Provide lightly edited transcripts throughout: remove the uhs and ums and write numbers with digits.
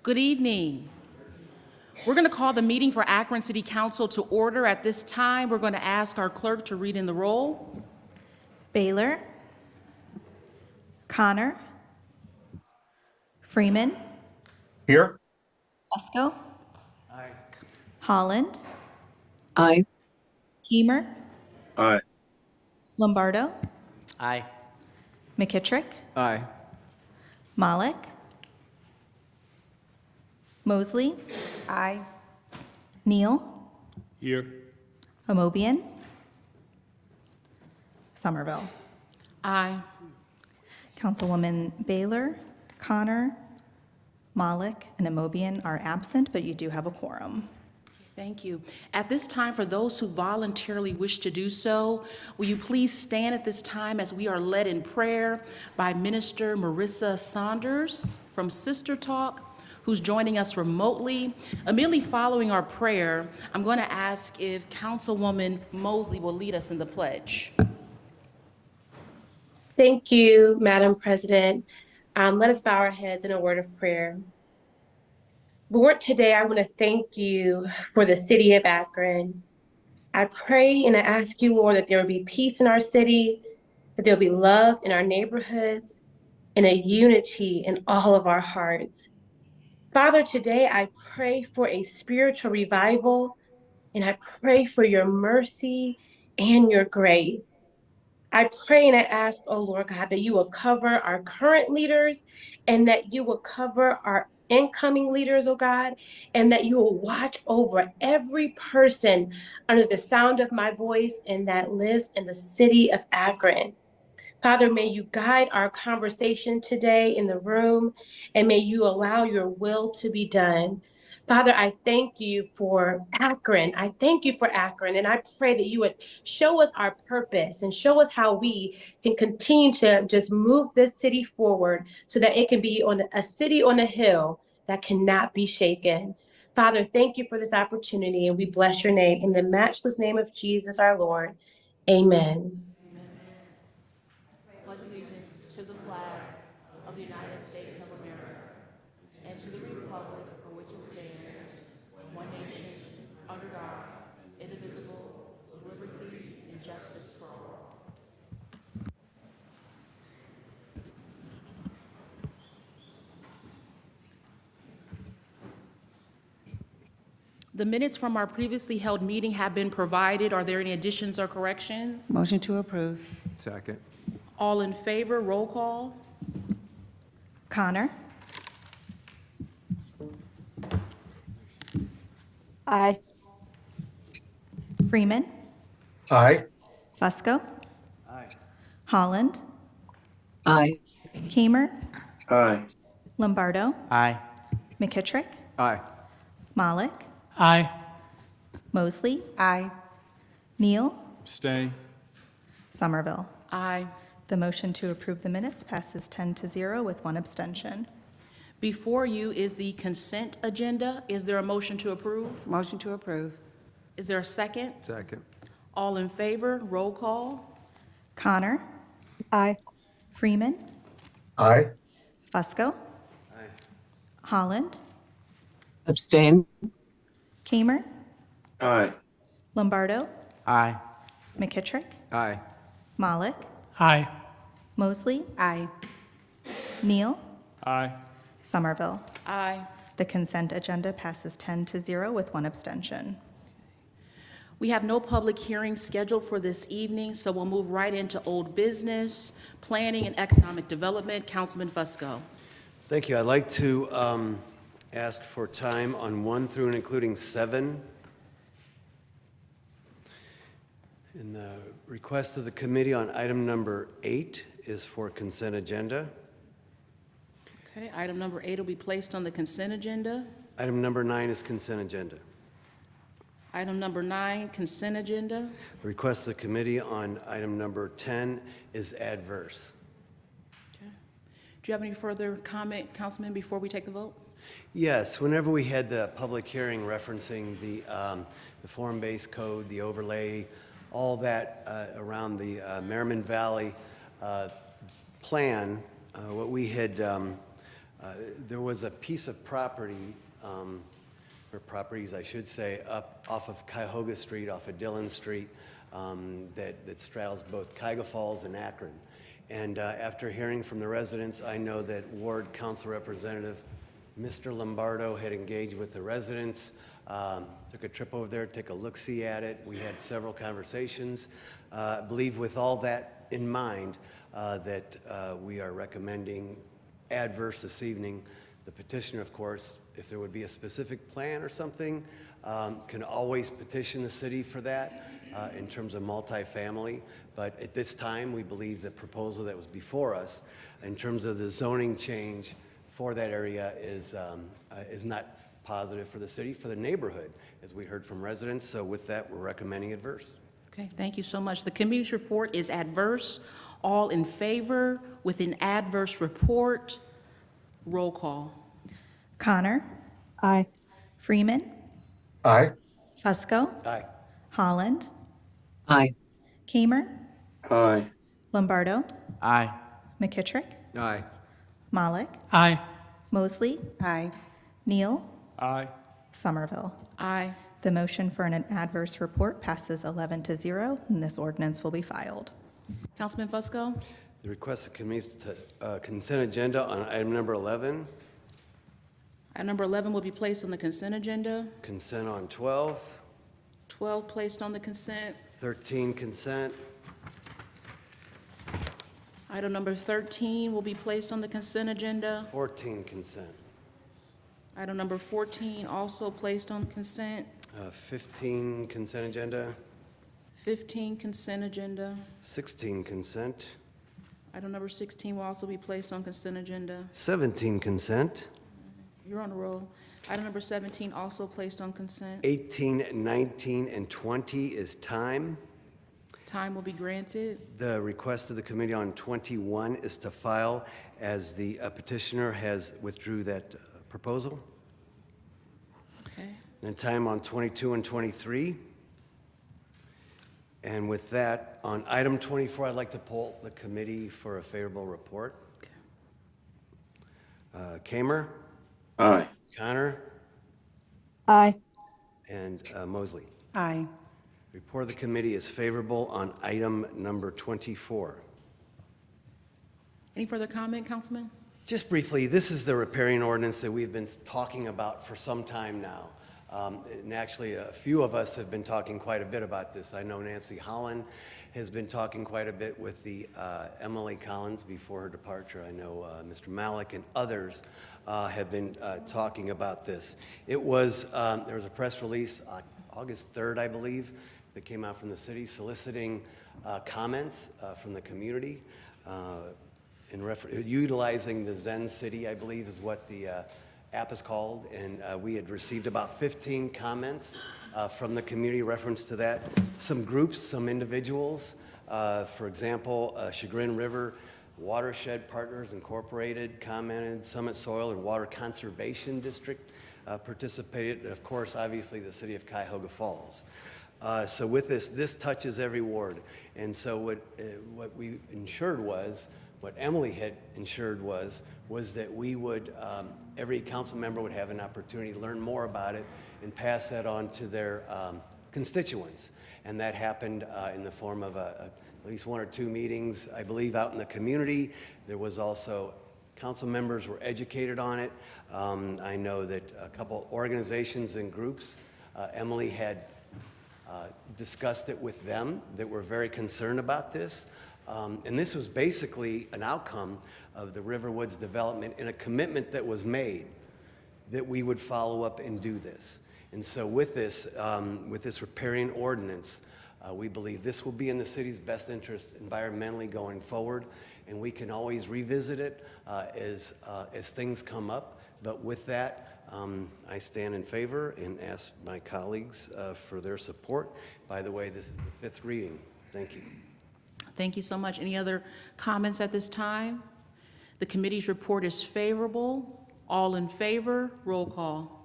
Good evening. We're going to call the meeting for Akron City Council to order. At this time, we're going to ask our clerk to read in the roll. Baylor, Connor, Freeman, Here. Fusco, Aye. Holland, Aye. Keemer, Aye. Lombardo, Aye. McKittrick, Aye. Malik, Mosley, Aye. Neal, Here. Amobian, Somerville. Aye. Councilwoman Baylor, Connor, Malik, and Amobian are absent, but you do have a quorum. Thank you. At this time, for those who voluntarily wish to do so, will you please stand at this time as we are led in prayer by Minister Marissa Saunders from Sister Talk, who's joining us remotely. Immediately following our prayer, I'm going to ask if Councilwoman Mosley will lead us in the pledge. Thank you, Madam President. Let us bow our heads in a word of prayer. Lord, today I want to thank you for the city of Akron. I pray and I ask you, Lord, that there will be peace in our city, that there will be love in our neighborhoods, and a unity in all of our hearts. Father, today I pray for a spiritual revival, and I pray for your mercy and your grace. I pray and I ask, oh Lord God, that you will cover our current leaders and that you will cover our incoming leaders, oh God, and that you will watch over every person under the sound of my voice and that lives in the city of Akron. Father, may you guide our conversation today in the room, and may you allow your will to be done. Father, I thank you for Akron. I thank you for Akron, and I pray that you would show us our purpose and show us how we can continue to just move this city forward so that it can be on a city on a hill that cannot be shaken. Father, thank you for this opportunity, and we bless your name in the matchless name of Jesus our Lord. Amen. Pledge allegiance to the flag of the United States of America and to the republic for which it stands, one nation, under God, indivisible, with liberty and justice for all. The minutes from our previously held meeting have been provided. Are there any additions or corrections? Motion to approve. Second. All in favor, roll call. Connor, Aye. Freeman, Aye. Fusco, Aye. Holland, Aye. Keemer, Aye. Lombardo, Aye. McKittrick, Aye. Malik, Aye. Mosley, Aye. Neal, Stay. Somerville. Aye. The motion to approve the minutes passes 10-0 with one abstention. Before you is the consent agenda. Is there a motion to approve? Motion to approve. Is there a second? Second. All in favor, roll call. Connor, Aye. Freeman, Aye. Fusco, Aye. Holland, Abstain. Keemer, Aye. Lombardo, Aye. McKittrick, Aye. Malik, Aye. Mosley, Aye. Neal, Aye. Somerville. Aye. The consent agenda passes 10-0 with one abstention. We have no public hearings scheduled for this evening, so we'll move right into old business, planning and economic development. Councilman Fusco. Thank you. I'd like to ask for time on 1 through and including 7. And the request of the committee on item number 8 is for consent agenda. Okay, item number 8 will be placed on the consent agenda. Item number 9 is consent agenda. Item number 9, consent agenda. The request of the committee on item number 10 is adverse. Okay. Do you have any further comment, Councilman, before we take the vote? Yes, whenever we had the public hearing referencing the form-based code, the overlay, all that around the Merriman Valley plan, what we had There was a piece of property, or properties, I should say, up off of Cuyahoga Street, off of Dillon Street, that straddles both Cuyahoga Falls and Akron. And after hearing from the residents, I know that Ward Council Representative Mr. Lombardo had engaged with the residents, took a trip over there, took a look-see at it. We had several conversations. I believe with all that in mind, that we are recommending adverse this evening. The petitioner, of course, if there would be a specific plan or something, can always petition the city for that in terms of multifamily. But at this time, we believe the proposal that was before us in terms of the zoning change for that area is not positive for the city, for the neighborhood, as we heard from residents. So with that, we're recommending adverse. Okay, thank you so much. The committee's report is adverse. All in favor with an adverse report? Roll call. Connor, Aye. Freeman, Aye. Fusco, Aye. Holland, Aye. Kamer, Aye. Lombardo, Aye. McKittrick, Aye. Malik, Aye. Mosley, Aye. Neal, Aye. Somerville. Aye. The motion for an adverse report passes 11-0, and this ordinance will be filed. Councilman Fusco? The request of committees to consent agenda on item number 11, Item number 11 will be placed on the consent agenda. consent on 12, 12 placed on the consent. 13 consent, Item number 13 will be placed on the consent agenda. 14 consent, Item number 14 also placed on consent. 15 consent agenda, 15 consent agenda. 16 consent, Item number 16 will also be placed on consent agenda. 17 consent, You're on a roll. Item number 17 also placed on consent. 18, 19, and 20 is time. Time will be granted. The request of the committee on 21 is to file as the petitioner has withdrew that proposal. Okay. And time on 22 and 23. And with that, on item 24, I'd like to poll the committee for a favorable report. Kamer, Aye. Connor, Aye. and Mosley. Aye. Report of the committee is favorable on item number 24. Any further comment, Councilman? Just briefly, this is the riparian ordinance that we've been talking about for some time now. And actually, a few of us have been talking quite a bit about this. I know Nancy Holland has been talking quite a bit with the Emily Collins before her departure. I know Mr. Malik and others have been talking about this. It was, there was a press release August 3rd, I believe, that came out from the city soliciting comments from the community utilizing the Zen City, I believe is what the app is called, and we had received about 15 comments from the community reference to that. Some groups, some individuals, for example, Chagrin River Watershed Partners Incorporated commented, Summit Soil and Water Conservation District participated, and of course, obviously, the city of Cuyahoga Falls. So with this touches every ward, and so what we ensured was, what Emily had ensured was that we would, every council member would have an opportunity to learn more about it and pass that on to their constituents. And that happened in the form of at least 1 or 2 meetings, I believe, out in the community. There was also, council members were educated on it. I know that a couple organizations and groups, Emily had discussed it with them that were very concerned about this. And this was basically an outcome of the Riverwoods development and a commitment that was made that we would follow up and do this. And so with this riparian ordinance, we believe this will be in the city's best interest environmentally going forward, and we can always revisit it as things come up. But with that, I stand in favor and ask my colleagues for their support. By the way, this is the 5th reading. Thank you. Thank you so much. Any other comments at this time? The committee's report is favorable. All in favor, roll call.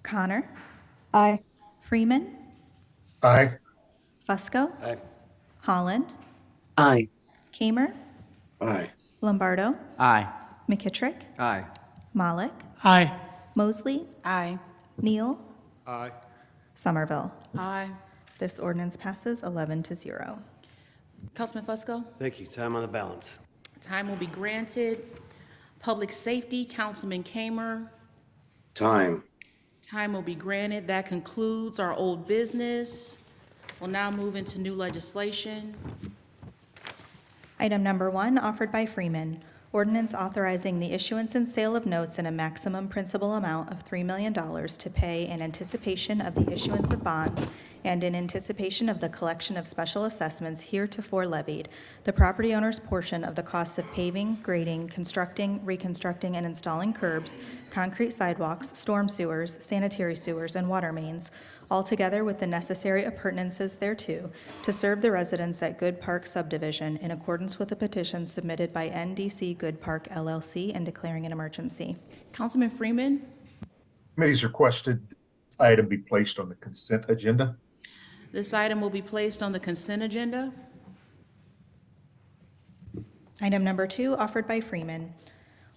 Connor, Aye. Freeman, Aye. Fusco, Aye. Holland, Aye. Kamer, Aye. Lombardo, Aye. McKittrick, Aye. Malik, Aye. Mosley, Aye. Neal, Aye. Somerville. Aye. This ordinance passes 11-0. Councilman Fusco? Thank you. Time on the balance. Time will be granted. Public Safety, Councilman Kamer. Time. Time will be granted. That concludes our old business. We'll now move into new legislation. Item number 1, offered by Freeman. Ordinance authorizing the issuance and sale of notes in a maximum principal amount of $3 million to pay in anticipation of the issuance of bonds and in anticipation of the collection of special assessments heretofore levied, the property owner's portion of the costs of paving, grading, constructing, reconstructing, and installing curbs, concrete sidewalks, storm sewers, sanitary sewers, and water mains, altogether with the necessary appurtenances thereto, to serve the residents at Good Park subdivision in accordance with the petition submitted by NDC Good Park LLC and declaring an emergency. Councilman Freeman? Committee's requested item be placed on the consent agenda. This item will be placed on the consent agenda. Item number 2, offered by Freeman.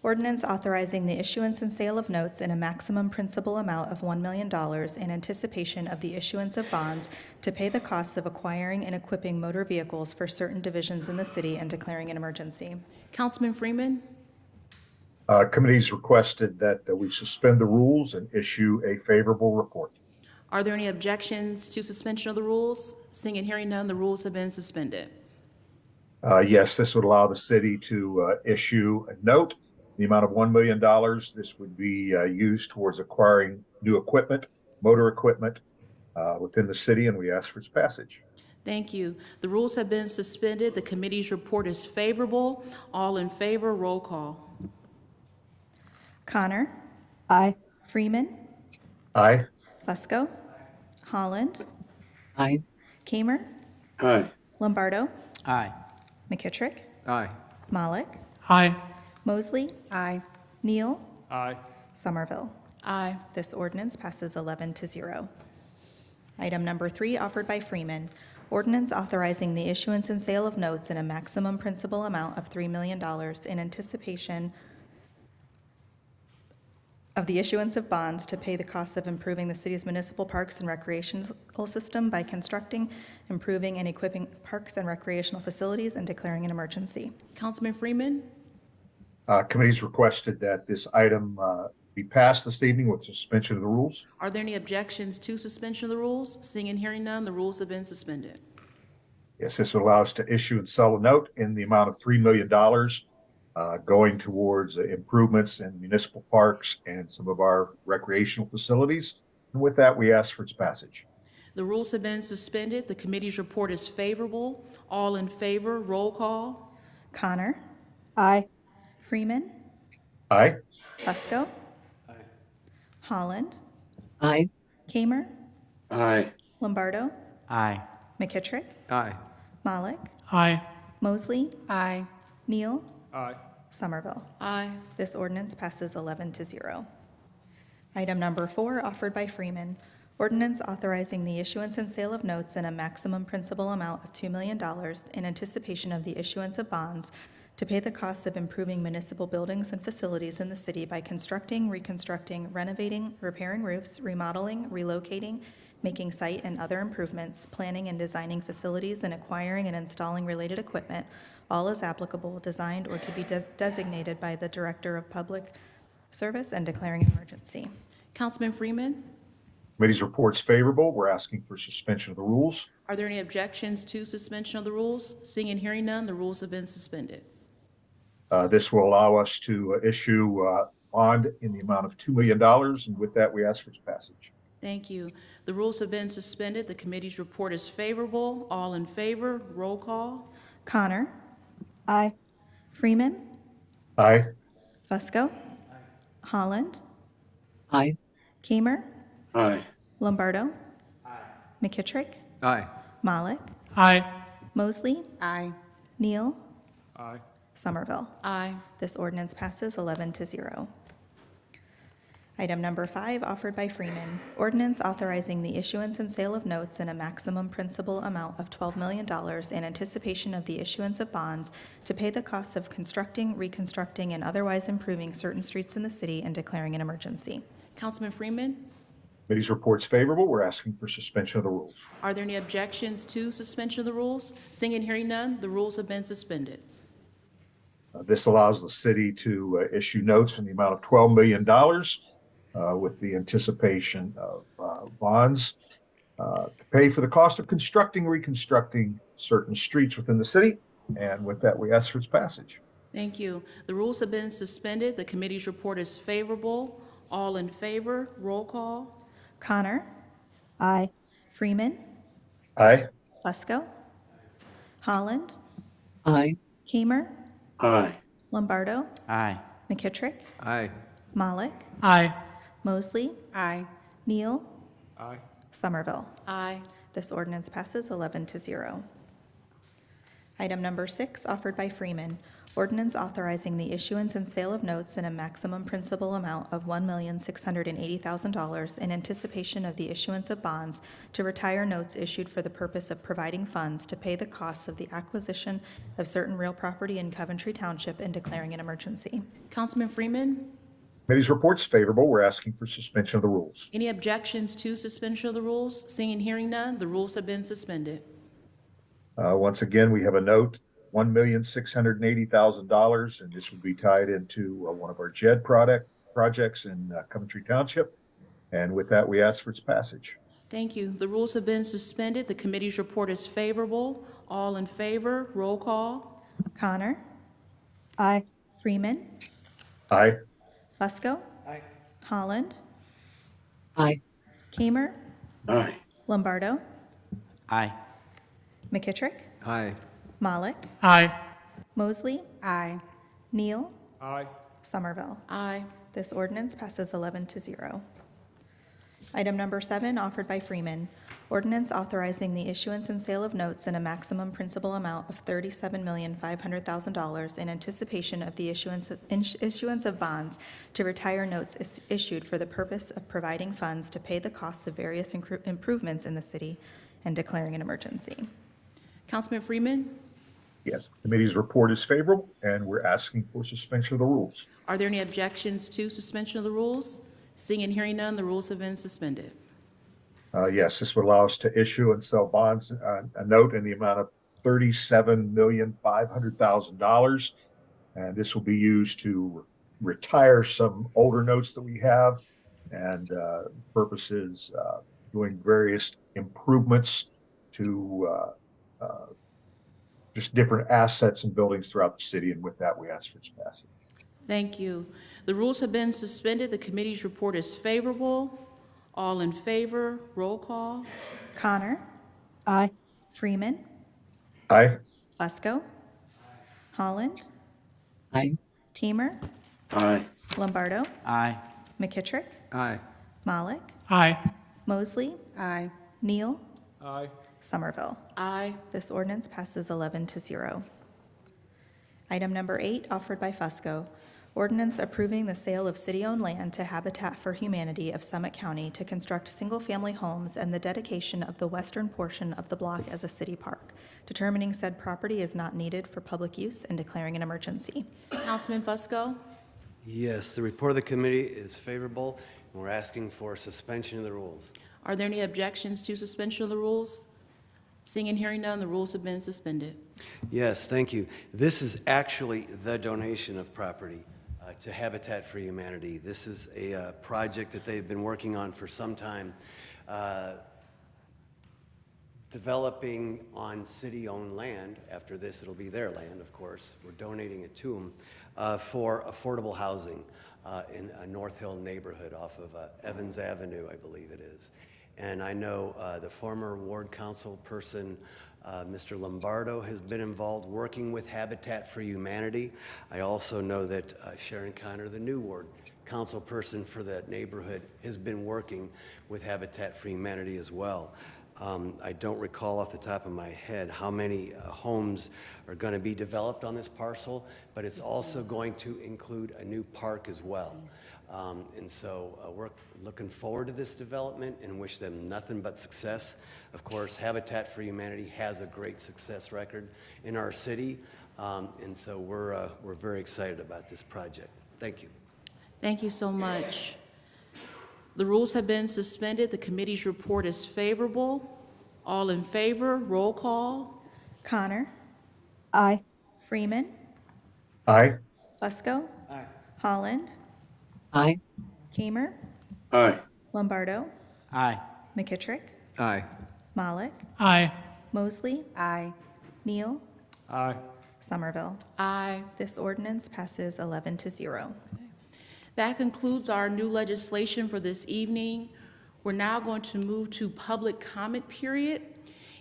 Ordinance authorizing the issuance and sale of notes in a maximum principal amount of $1 million in anticipation of the issuance of bonds to pay the costs of acquiring and equipping motor vehicles for certain divisions in the city and declaring an emergency. Councilman Freeman? Committee's requested that we suspend the rules and issue a favorable report. Are there any objections to suspension of the rules? Seeing and hearing none, the rules have been suspended. Yes, this would allow the city to issue a note, the amount of $1 million. This would be used towards acquiring new equipment, motor equipment within the city, and we ask for its passage. Thank you. The rules have been suspended. The committee's report is favorable. All in favor, roll call. Connor, Aye. Freeman, Aye. Fusco, Holland, Aye. Kamer, Aye. Lombardo, Aye. McKittrick, Aye. Malik, Aye. Mosley, Aye. Neal, Aye. Somerville. Aye. This ordinance passes 11-0. Item number 3, offered by Freeman. Ordinance authorizing the issuance and sale of notes in a maximum principal amount of $3 million in anticipation of the issuance of bonds to pay the costs of improving the city's municipal parks and recreational system by constructing, improving, and equipping parks and recreational facilities and declaring an emergency. Councilman Freeman? Committee's requested that this item be passed this evening with suspension of the rules. Are there any objections to suspension of the rules? Seeing and hearing none, the rules have been suspended. Yes, this would allow us to issue and sell a note in the amount of $3 million going towards improvements in municipal parks and some of our recreational facilities. And with that, we ask for its passage. The rules have been suspended. The committee's report is favorable. All in favor, roll call. Connor, Aye. Freeman, Aye. Fusco, Holland, Aye. Kamer, Aye. Lombardo, Aye. McKittrick, Aye. Malik, Aye. Mosley, Aye. Neal, Aye. Somerville. Aye. This ordinance passes 11-0. Item number 4, offered by Freeman. Ordinance authorizing the issuance and sale of notes in a maximum principal amount of $2 million in anticipation of the issuance of bonds to pay the costs of improving municipal buildings and facilities in the city by constructing, reconstructing, renovating, repairing roofs, remodeling, relocating, making site and other improvements, planning and designing facilities, and acquiring and installing related equipment, all as applicable, designed or to be designated by the Director of Public Service and declaring an emergency. Councilman Freeman? Committee's report's favorable. We're asking for suspension of the rules. Are there any objections to suspension of the rules? Seeing and hearing none, the rules have been suspended. This will allow us to issue bond in the amount of $2 million, and with that, we ask for its passage. Thank you. The rules have been suspended. The committee's report is favorable. All in favor, roll call. Connor, Aye. Freeman, Aye. Fusco, Holland, Aye. Kamer, Aye. Lombardo, McKittrick, Aye. Malik, Aye. Mosley, Aye. Neal, Aye. Somerville. Aye. This ordinance passes 11-0. Item number 5, offered by Freeman. Ordinance authorizing the issuance and sale of notes in a maximum principal amount of $12 million in anticipation of the issuance of bonds to pay the costs of constructing, reconstructing, and otherwise improving certain streets in the city and declaring an emergency. Councilman Freeman, Committee's report's favorable. We're asking for suspension of the rules. are there any objections to suspension of the rules? Seeing and hearing none, the rules have been suspended. This allows the city to issue notes in the amount of $12 million with the anticipation of bonds to pay for the cost of constructing, reconstructing certain streets within the city. And with that, we ask for its passage. Thank you. The rules have been suspended. The committee's report is favorable. All in favor, roll call. Connor, Aye. Freeman, Aye. Fusco, Holland, Aye. Kamer, Aye. Lombardo, Aye. McKittrick, Aye. Malik, Aye. Mosley, Aye. Neal, Aye. Somerville. Aye. This ordinance passes 11-0. Item number 6, offered by Freeman. Ordinance authorizing the issuance and sale of notes in a maximum principal amount of $1,680,000 in anticipation of the issuance of bonds to retire notes issued for the purpose of providing funds to pay the costs of the acquisition of certain real property in Coventry Township and declaring an emergency. Councilman Freeman, Committee's report's favorable. We're asking for suspension of the rules. any objections to suspension of the rules? Seeing and hearing none, the rules have been suspended. Once again, we have a note, $1,680,000, and this would be tied into one of our JED projects in Coventry Township. And with that, we ask for its passage. Thank you. The rules have been suspended. The committee's report is favorable. All in favor, roll call. Connor, Aye. Freeman, Aye. Fusco, Aye. Holland, Aye. Kamer, Aye. Lombardo, Aye. McKittrick, Aye. Malik, Aye. Mosley, Aye. Neal, Aye. Somerville. Aye. This ordinance passes 11-0. Item number 7, offered by Freeman. Ordinance authorizing the issuance and sale of notes in a maximum principal amount of $37,500,000 in anticipation of the issuance of bonds to retire notes issued for the purpose of providing funds to pay the costs of various improvements in the city and declaring an emergency. Councilman Freeman, Yes, the committee's report is favorable, and we're asking for suspension of the rules. are there any objections to suspension of the rules? Seeing and hearing none, the rules have been suspended. Yes, this would allow us to issue and sell bonds, a note in the amount of $37,500,000. And this will be used to retire some older notes that we have and purposes doing various improvements to just different assets and buildings throughout the city. And with that, we ask for its passage. Thank you. The rules have been suspended. The committee's report is favorable. All in favor, roll call. Connor, Aye. Freeman, Aye. Fusco, Holland, Aye. Teamer, Aye. Lombardo, Aye. McKittrick, Aye. Malik, Aye. Mosley, Aye. Neal, Aye. Somerville. Aye. This ordinance passes 11-0. Item number 8, offered by Fusco. Ordinance approving the sale of city-owned land to Habitat for Humanity of Summit County to construct single-family homes and the dedication of the western portion of the block as a city park, determining said property is not needed for public use and declaring an emergency. Councilman Fusco, Yes, the report of the committee is favorable, and we're asking for suspension of the rules. are there any objections to suspension of the rules? Seeing and hearing none, the rules have been suspended. Yes, thank you. This is actually the donation of property to Habitat for Humanity. This is a project that they've been working on for some time, developing on city-owned land. After this, it'll be their land, of course. We're donating it to them for affordable housing in a North Hill neighborhood off of Evans Avenue, I believe it is. And I know the former ward council person, Mr. Lombardo, has been involved working with Habitat for Humanity. I also know that Sharon Connor, the new ward council person for that neighborhood, has been working with Habitat for Humanity as well. I don't recall off the top of my head how many homes are going to be developed on this parcel, but it's also going to include a new park as well. And so we're looking forward to this development and wish them nothing but success. Of course, Habitat for Humanity has a great success record in our city, and so we're very excited about this project. Thank you. Thank you so much. The rules have been suspended. The committee's report is favorable. All in favor, roll call. Connor, Aye. Freeman, Aye. Fusco. Aye. Holland, Aye. Kamer, Aye. Lombardo, Aye. McKittrick, Aye. Malik, Aye. Mosley, Aye. Neal, Aye. Somerville. Aye. This ordinance passes 11-0. That concludes our new legislation for this evening. We're now going to move to public comment period.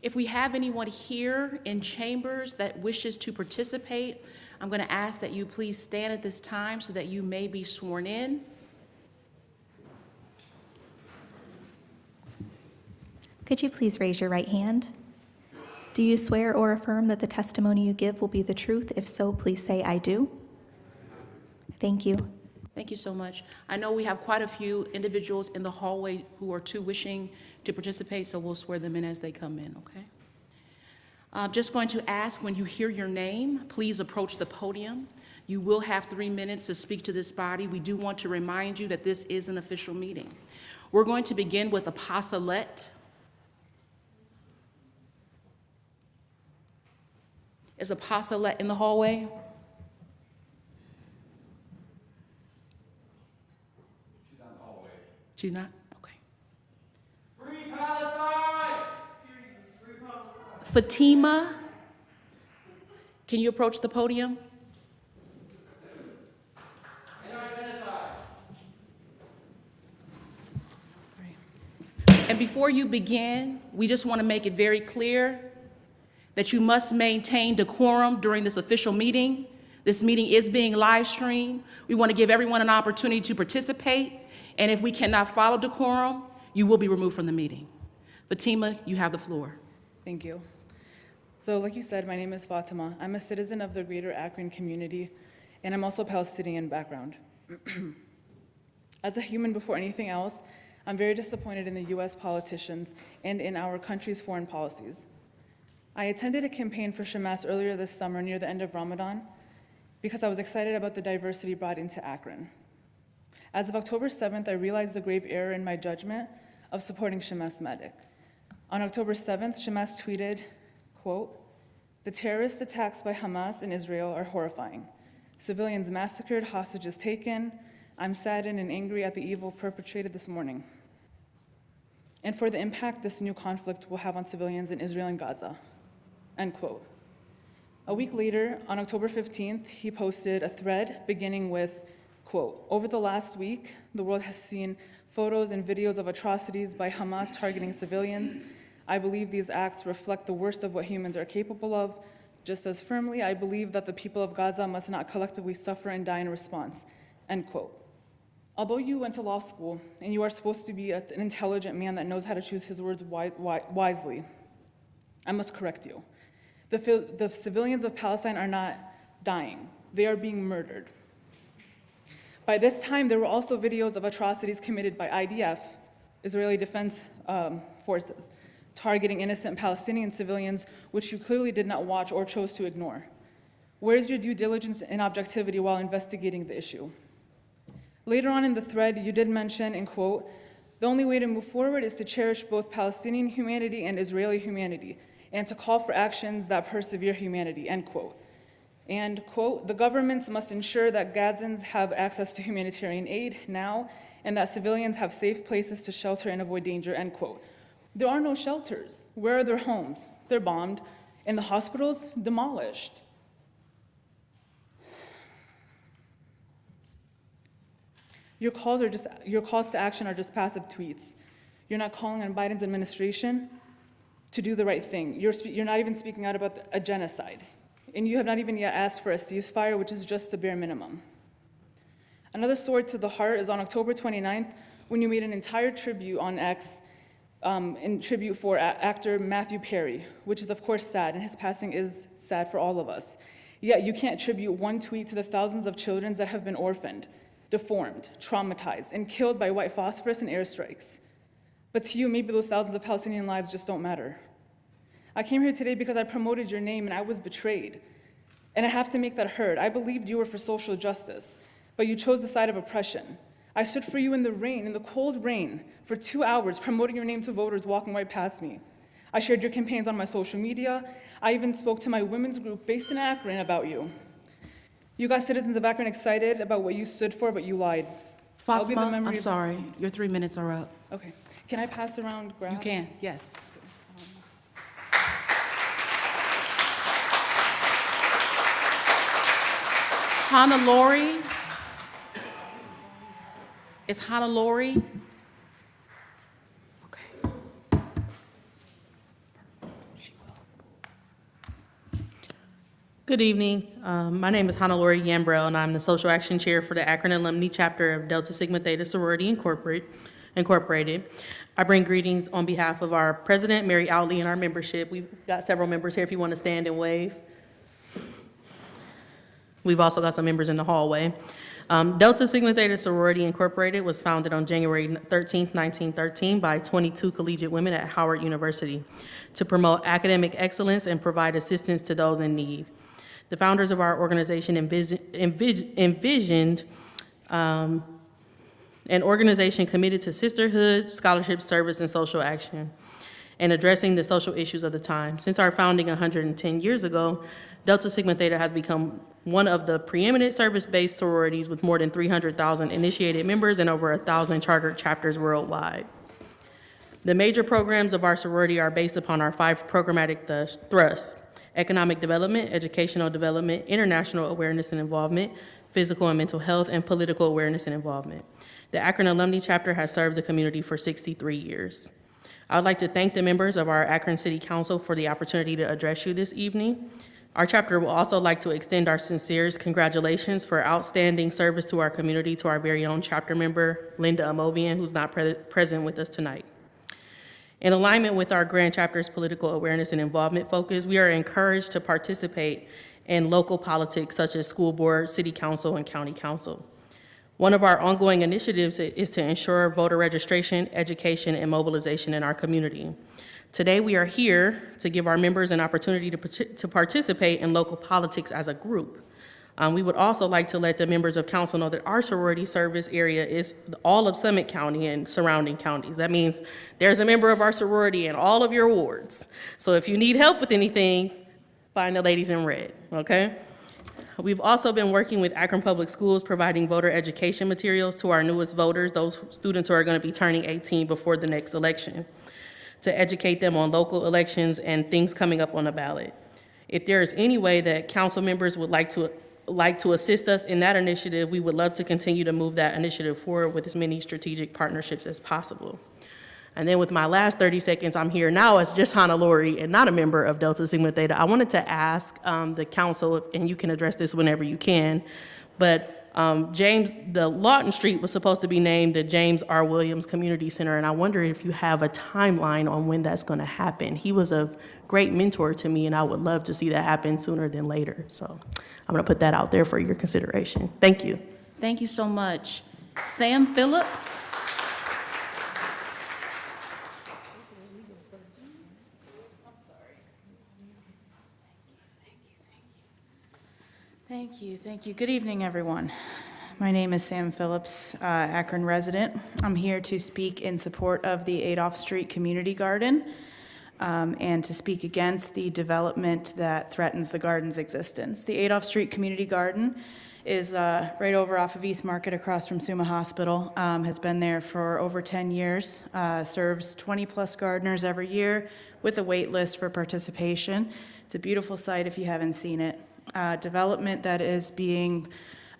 If we have anyone here in chambers that wishes to participate, I'm going to ask that you please stand at this time so that you may be sworn in. Could you please raise your right hand? Do you swear or affirm that the testimony you give will be the truth? If so, please say, "I do." Thank you. Thank you so much. I know we have quite a few individuals in the hallway who are too wishing to participate, so we'll swear them in as they come in, okay? I'm just going to ask, when you hear your name, please approach the podium. You will have 3 minutes to speak to this body. We do want to remind you that this is an official meeting. We're going to begin with apostolate. Is apostolate in the hallway? She's not? Okay. Free Palestine! Free Palestine! Fatima, can you approach the podium? And before you begin, we just want to make it very clear that you must maintain decorum during this official meeting. This meeting is being live streamed. We want to give everyone an opportunity to participate. And if we cannot follow decorum, you will be removed from the meeting. Fatima, you have the floor. Thank you. So like you said, my name is Fatima. I'm a citizen of the greater Akron community, and I'm also Palestinian background. As a human before anything else, I'm very disappointed in the US politicians and in our country's foreign policies. I attended a campaign for Shamas earlier this summer near the end of Ramadan because I was excited about the diversity brought into Akron. As of October 7th, I realized the grave error in my judgment of supporting Shamas Medic. On October 7th, Shamas tweeted, quote, "The terrorist attacks by Hamas in Israel are horrifying. Civilians massacred, hostages taken. I'm saddened and angry at the evil perpetrated this morning, and for the impact this new conflict will have on civilians in Israel and Gaza," end quote. A week later, on October 15th, he posted a thread beginning with, quote, "Over the last week, the world has seen photos and videos of atrocities by Hamas targeting civilians. I believe these acts reflect the worst of what humans are capable of. Just as firmly, I believe that the people of Gaza must not collectively suffer and die in response," end quote. Although you went to law school and you are supposed to be an intelligent man that knows how to choose his words wisely, I must correct you. The civilians of Palestine are not dying. They are being murdered. By this time, there were also videos of atrocities committed by IDF, Israeli Defense Forces, targeting innocent Palestinian civilians, which you clearly did not watch or chose to ignore. Where is your due diligence and objectivity while investigating the issue? Later on in the thread, you did mention, in quote, "The only way to move forward is to cherish both Palestinian humanity and Israeli humanity, and to call for actions that persevere humanity," end quote. And, quote, "The governments must ensure that Gazans have access to humanitarian aid now, and that civilians have safe places to shelter and avoid danger," end quote. There are no shelters. Where are their homes? They're bombed. And the hospitals, demolished. Your calls to action are just passive tweets. You're not calling on Biden's administration to do the right thing. You're not even speaking out about a genocide. And you have not even yet asked for a ceasefire, which is just the bare minimum. Another sword to the heart is on October 29th, when you made an entire tribute on X in tribute for actor Matthew Perry, which is of course sad, and his passing is sad for all of us. Yet you can't attribute one tweet to the thousands of children that have been orphaned, deformed, traumatized, and killed by white phosphorus and airstrikes. But to you, maybe those thousands of Palestinian lives just don't matter. I came here today because I promoted your name and I was betrayed. And I have to make that heard. I believed you were for social justice, but you chose the side of oppression. I stood for you in the rain, in the cold rain, for 2 hours, promoting your name to voters walking right past me. I shared your campaigns on my social media. I even spoke to my women's group based in Akron about you. You got citizens of Akron excited about what you stood for, but you lied. I'll be the Fatima, memory I'm of- sorry. Your 3 minutes are up. Okay. Can I pass around graphs? You can, yes. Hannah Lori? Is Hannah Lori? Okay. Good evening. My name is Hannah Lori Gambrell, and I'm the Social Action Chair for the Akron Alumni Chapter of Delta Sigma Theta Sorority Incorporated. I bring greetings on behalf of our President, Mary Outley, and our membership. We've got several members here if you want to stand and wave. We've also got some members in the hallway. Delta Sigma Theta Sorority Incorporated was founded on January 13th, 1913 by 22 collegiate women at Howard University to promote academic excellence and provide assistance to those in need. The founders of our organization envisioned an organization committed to sisterhood, scholarship, service, and social action, and addressing the social issues of the time. Since our founding 110 years ago, Delta Sigma Theta has become one of the preeminent service-based sororities with more than 300,000 initiated members and over 1,000 chartered chapters worldwide. The major programs of our sorority are based upon our 5 programmatic thrusts: economic development, educational development, international awareness and involvement, physical and mental health, and political awareness and involvement. The Akron Alumni Chapter has served the community for 63 years. I would like to thank the members of our Akron City Council for the opportunity to address you this evening. Our chapter will also like to extend our sincerest congratulations for outstanding service to our community to our very own chapter member, Linda Amobian, who's not present with us tonight. In alignment with our Grand Chapter's political awareness and involvement focus, we are encouraged to participate in local politics such as school board, city council, and county council. One of our ongoing initiatives is to ensure voter registration, education, and mobilization in our community. Today, we are here to give our members an opportunity to participate in local politics as a group. We would also like to let the members of council know that our sorority service area is all of Summit County and surrounding counties. That means there's a member of our sorority in all of your wards. So if you need help with anything, find the ladies in red, okay? We've also been working with Akron Public Schools, providing voter education materials to our newest voters, those students who are going to be turning 18 before the next election, to educate them on local elections and things coming up on the ballot. If there is any way that council members would like to assist us in that initiative, we would love to continue to move that initiative forward with as many strategic partnerships as possible. And then with my last 30 seconds, I'm here now as just Hannah Lori and not a member of Delta Sigma Theta. I wanted to ask the council, and you can address this whenever you can, but the Lawton Street was supposed to be named the James R. Williams Community Center, and I wonder if you have a timeline on when that's going to happen. He was a great mentor to me, and I would love to see that happen sooner than later. So I'm going to put that out there for your consideration. Thank you. Thank you so much. Sam Phillips? Thank you. Good evening, everyone. My name is Sam Phillips, Akron resident. I'm here to speak in support of the Adolph Street Community Garden and to speak against the development that threatens the garden's existence. The Adolph Street Community Garden is right over off of East Market across from Summa Hospital, has been there for over 10 years, serves 20-plus gardeners every year with a wait list for participation. It's a beautiful site if you haven't seen it. Development that is being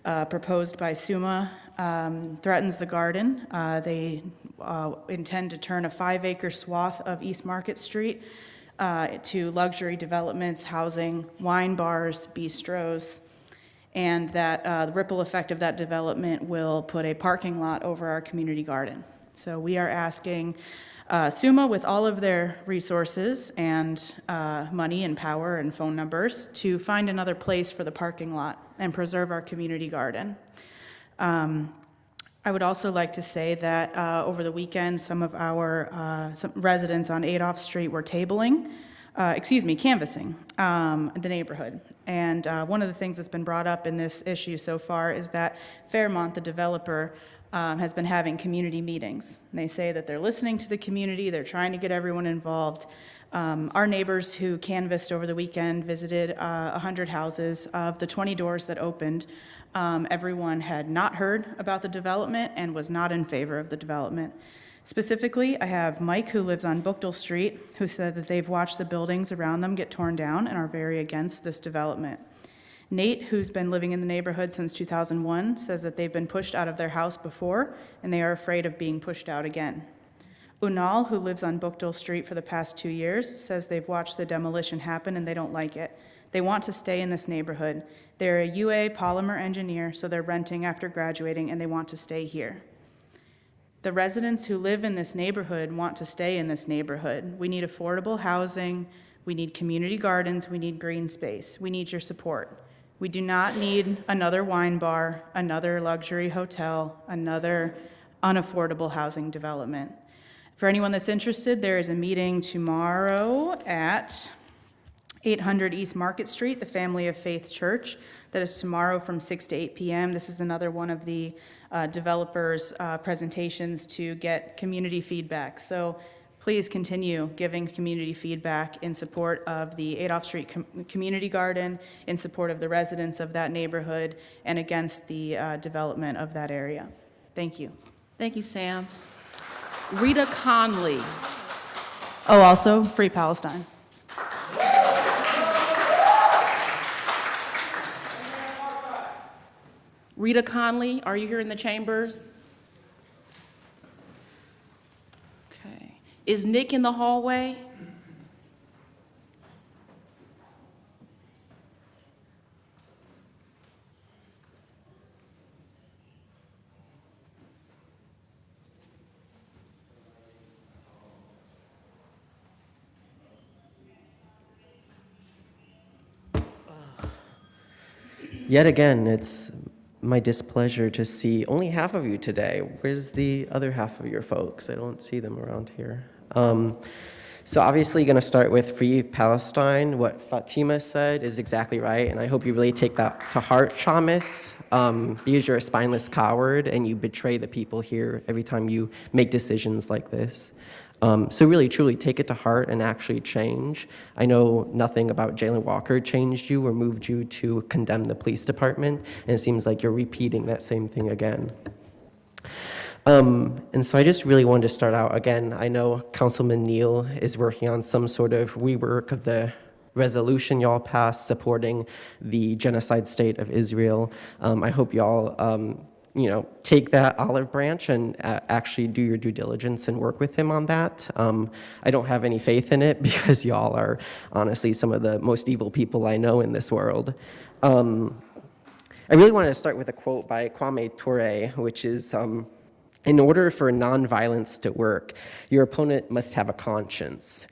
proposed by Summa threatens the garden. They intend to turn a 5-acre swath of East Market Street to luxury developments, housing, wine bars, bistros, and that the ripple effect of that development will put a parking lot over our community garden. So we are asking SUMA, with all of their resources and money and power and phone numbers, to find another place for the parking lot and preserve our community garden. I would also like to say that over the weekend, some of our some residents on Adolph Street were canvassing the neighborhood. And one of the things that's been brought up in this issue so far is that Fairmont, the developer, has been having community meetings. And they say that they're listening to the community, they're trying to get everyone involved. Our neighbors who canvassed over the weekend visited 100 houses. Of the 20 doors that opened, everyone had not heard about the development and was not in favor of the development. Specifically, I have Mike, who lives on Bookdale Street, who said that they've watched the buildings around them get torn down and are very against this development. Nate, who's been living in the neighborhood since 2001, says that they've been pushed out of their house before and they are afraid of being pushed out again. Unal, who lives on Bookdale Street for the past 2 years, says they've watched the demolition happen and they don't like it. They want to stay in this neighborhood. They're a UA polymer engineer, so they're renting after graduating and they want to stay here. The residents who live in this neighborhood want to stay in this neighborhood. We need affordable housing, we need community gardens, we need green space. We need your support. We do not need another wine bar, another luxury hotel, another unaffordable housing development. For anyone that's interested, there is a meeting tomorrow at 800 East Market Street, the Family of Faith Church. That is tomorrow from 6 to 8 p.m. This is another one of the developers' presentations to get community feedback. So please continue giving community feedback in support of the Adolph Street Community Garden, in support of the residents of that neighborhood, and against the development of that area. Thank you. Thank you, Sam. Rita Conley. Oh, also, Free Palestine. Rita Conley, are you here in the chambers? Okay. Is Nick in the hallway? Yet again, it's my displeasure to see only half of you today. Where's the other half of your folks? I don't see them around here. So obviously going to start with Free Palestine. What Fatima said is exactly right, and I hope you really take that to heart, Shamus, because you're a spineless coward and you betray the people here every time you make decisions like this. So really, truly take it to heart and actually change. I know nothing about Jalen Walker changed you or moved you to condemn the police department, and it seems like you're repeating that same thing again. And so I just really wanted to start out again. I know Councilman Neal is working on some sort of rework of the resolution y'all passed supporting the genocide state of Israel. I hope y'all take that olive branch and actually do your due diligence and work with him on that. I don't have any faith in it because y'all are honestly some of the most evil people I know in this world. I really wanted to start with a quote by Kwame Ture, which is, in order for nonviolence to work, your opponent must have a conscience.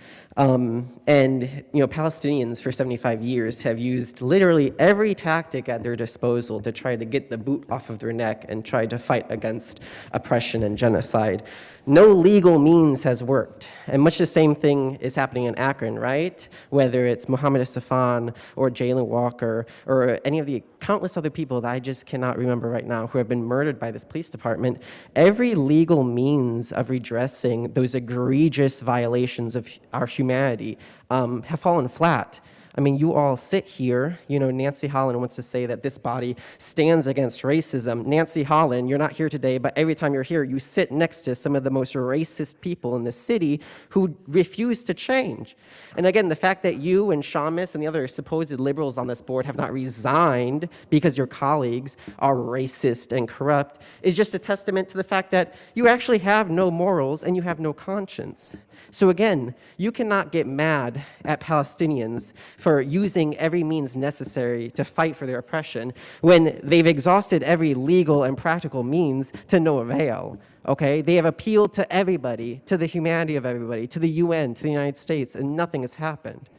Palestinians for 75 years have used literally every tactic at their disposal to try to get the boot off of their neck and try to fight against oppression and genocide. No legal means has worked. And much the same thing is happening in Akron, right? Whether it's Mohammed Estefan or Jalen Walker or any of the countless other people that I just cannot remember right now who have been murdered by this police department, every legal means of redressing those egregious violations of our humanity have fallen flat. I mean, you all sit here, Nancy Holland wants to say that this body stands against racism. Nancy Holland, you're not here today, but every time you're here, you sit next to some of the most racist people in the city who refuse to change. And again, the fact that you and Shamus and the other supposed liberals on this board have not resigned because your colleagues are racist and corrupt is just a testament to the fact that you actually have no morals and you have no conscience. So again, you cannot get mad at Palestinians for for using every means necessary to fight for their oppression when they've exhausted every legal and practical means to no avail. Okay? They have appealed to everybody, to the humanity of everybody, to the UN, to the United States, and nothing has happened.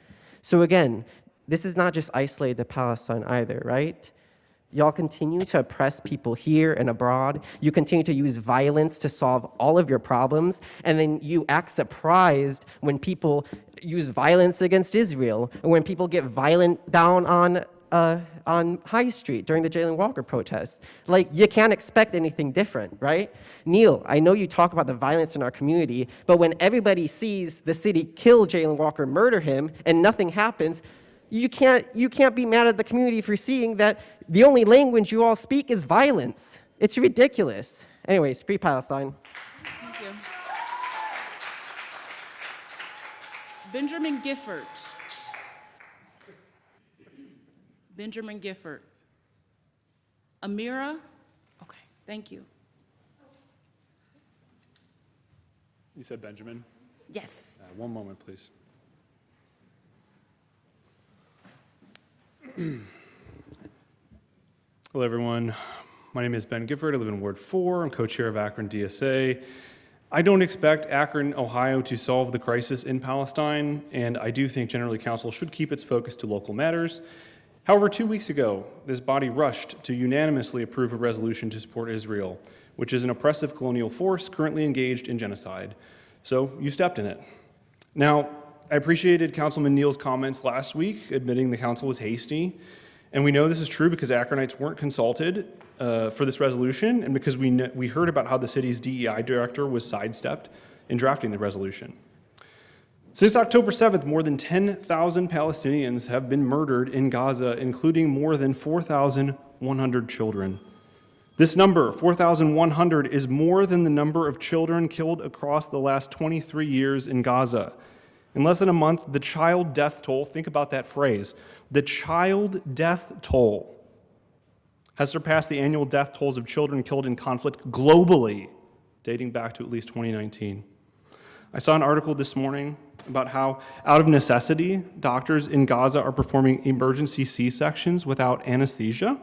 So again, this is not just isolated to Palestine either, right? Y'all continue to oppress people here and abroad. You continue to use violence to solve all of your problems, and then you act surprised when people use violence against Israel, and when people get violent down on High Street during the Jalen Walker protests. Like, you can't expect anything different, right? Neil, I know you talk about the violence in our community, but when everybody sees the city kill Jalen Walker, murder him, and nothing happens, you can't be mad at the community for seeing that the only language you all speak is violence. It's ridiculous. Anyways, free Palestine. Thank you. Benjamin Gifford. Benjamin Gifford. Amira? Okay, thank you. You said Benjamin? Yes. One moment, please. Hello, everyone. My name is Ben Gifford. I live in Ward 4. I'm co-chair of Akron DSA. I don't expect Akron, Ohio to solve the crisis in Palestine, and I do think generally council should keep its focus to local matters. However, 2 weeks ago, this body rushed to unanimously approve a resolution to support Israel, which is an oppressive colonial force currently engaged in genocide. So you stepped in it. Now, I appreciated Councilman Neal's comments last week, admitting the council was hasty. And we know this is true because Akronites weren't consulted for this resolution, and because we heard about how the city's DEI director was sidestepped in drafting the resolution. Since October 7th, more than 10,000 Palestinians have been murdered in Gaza, including more than 4,100 children. This number, 4,100, is more than the number of children killed across the last 23 years in Gaza. In less than a month, the child death toll, think about that phrase, the child death toll has surpassed the annual death tolls of children killed in conflict globally, dating back to at least 2019. I saw an article this morning about how, out of necessity, doctors in Gaza are performing emergency C-sections without anesthesia,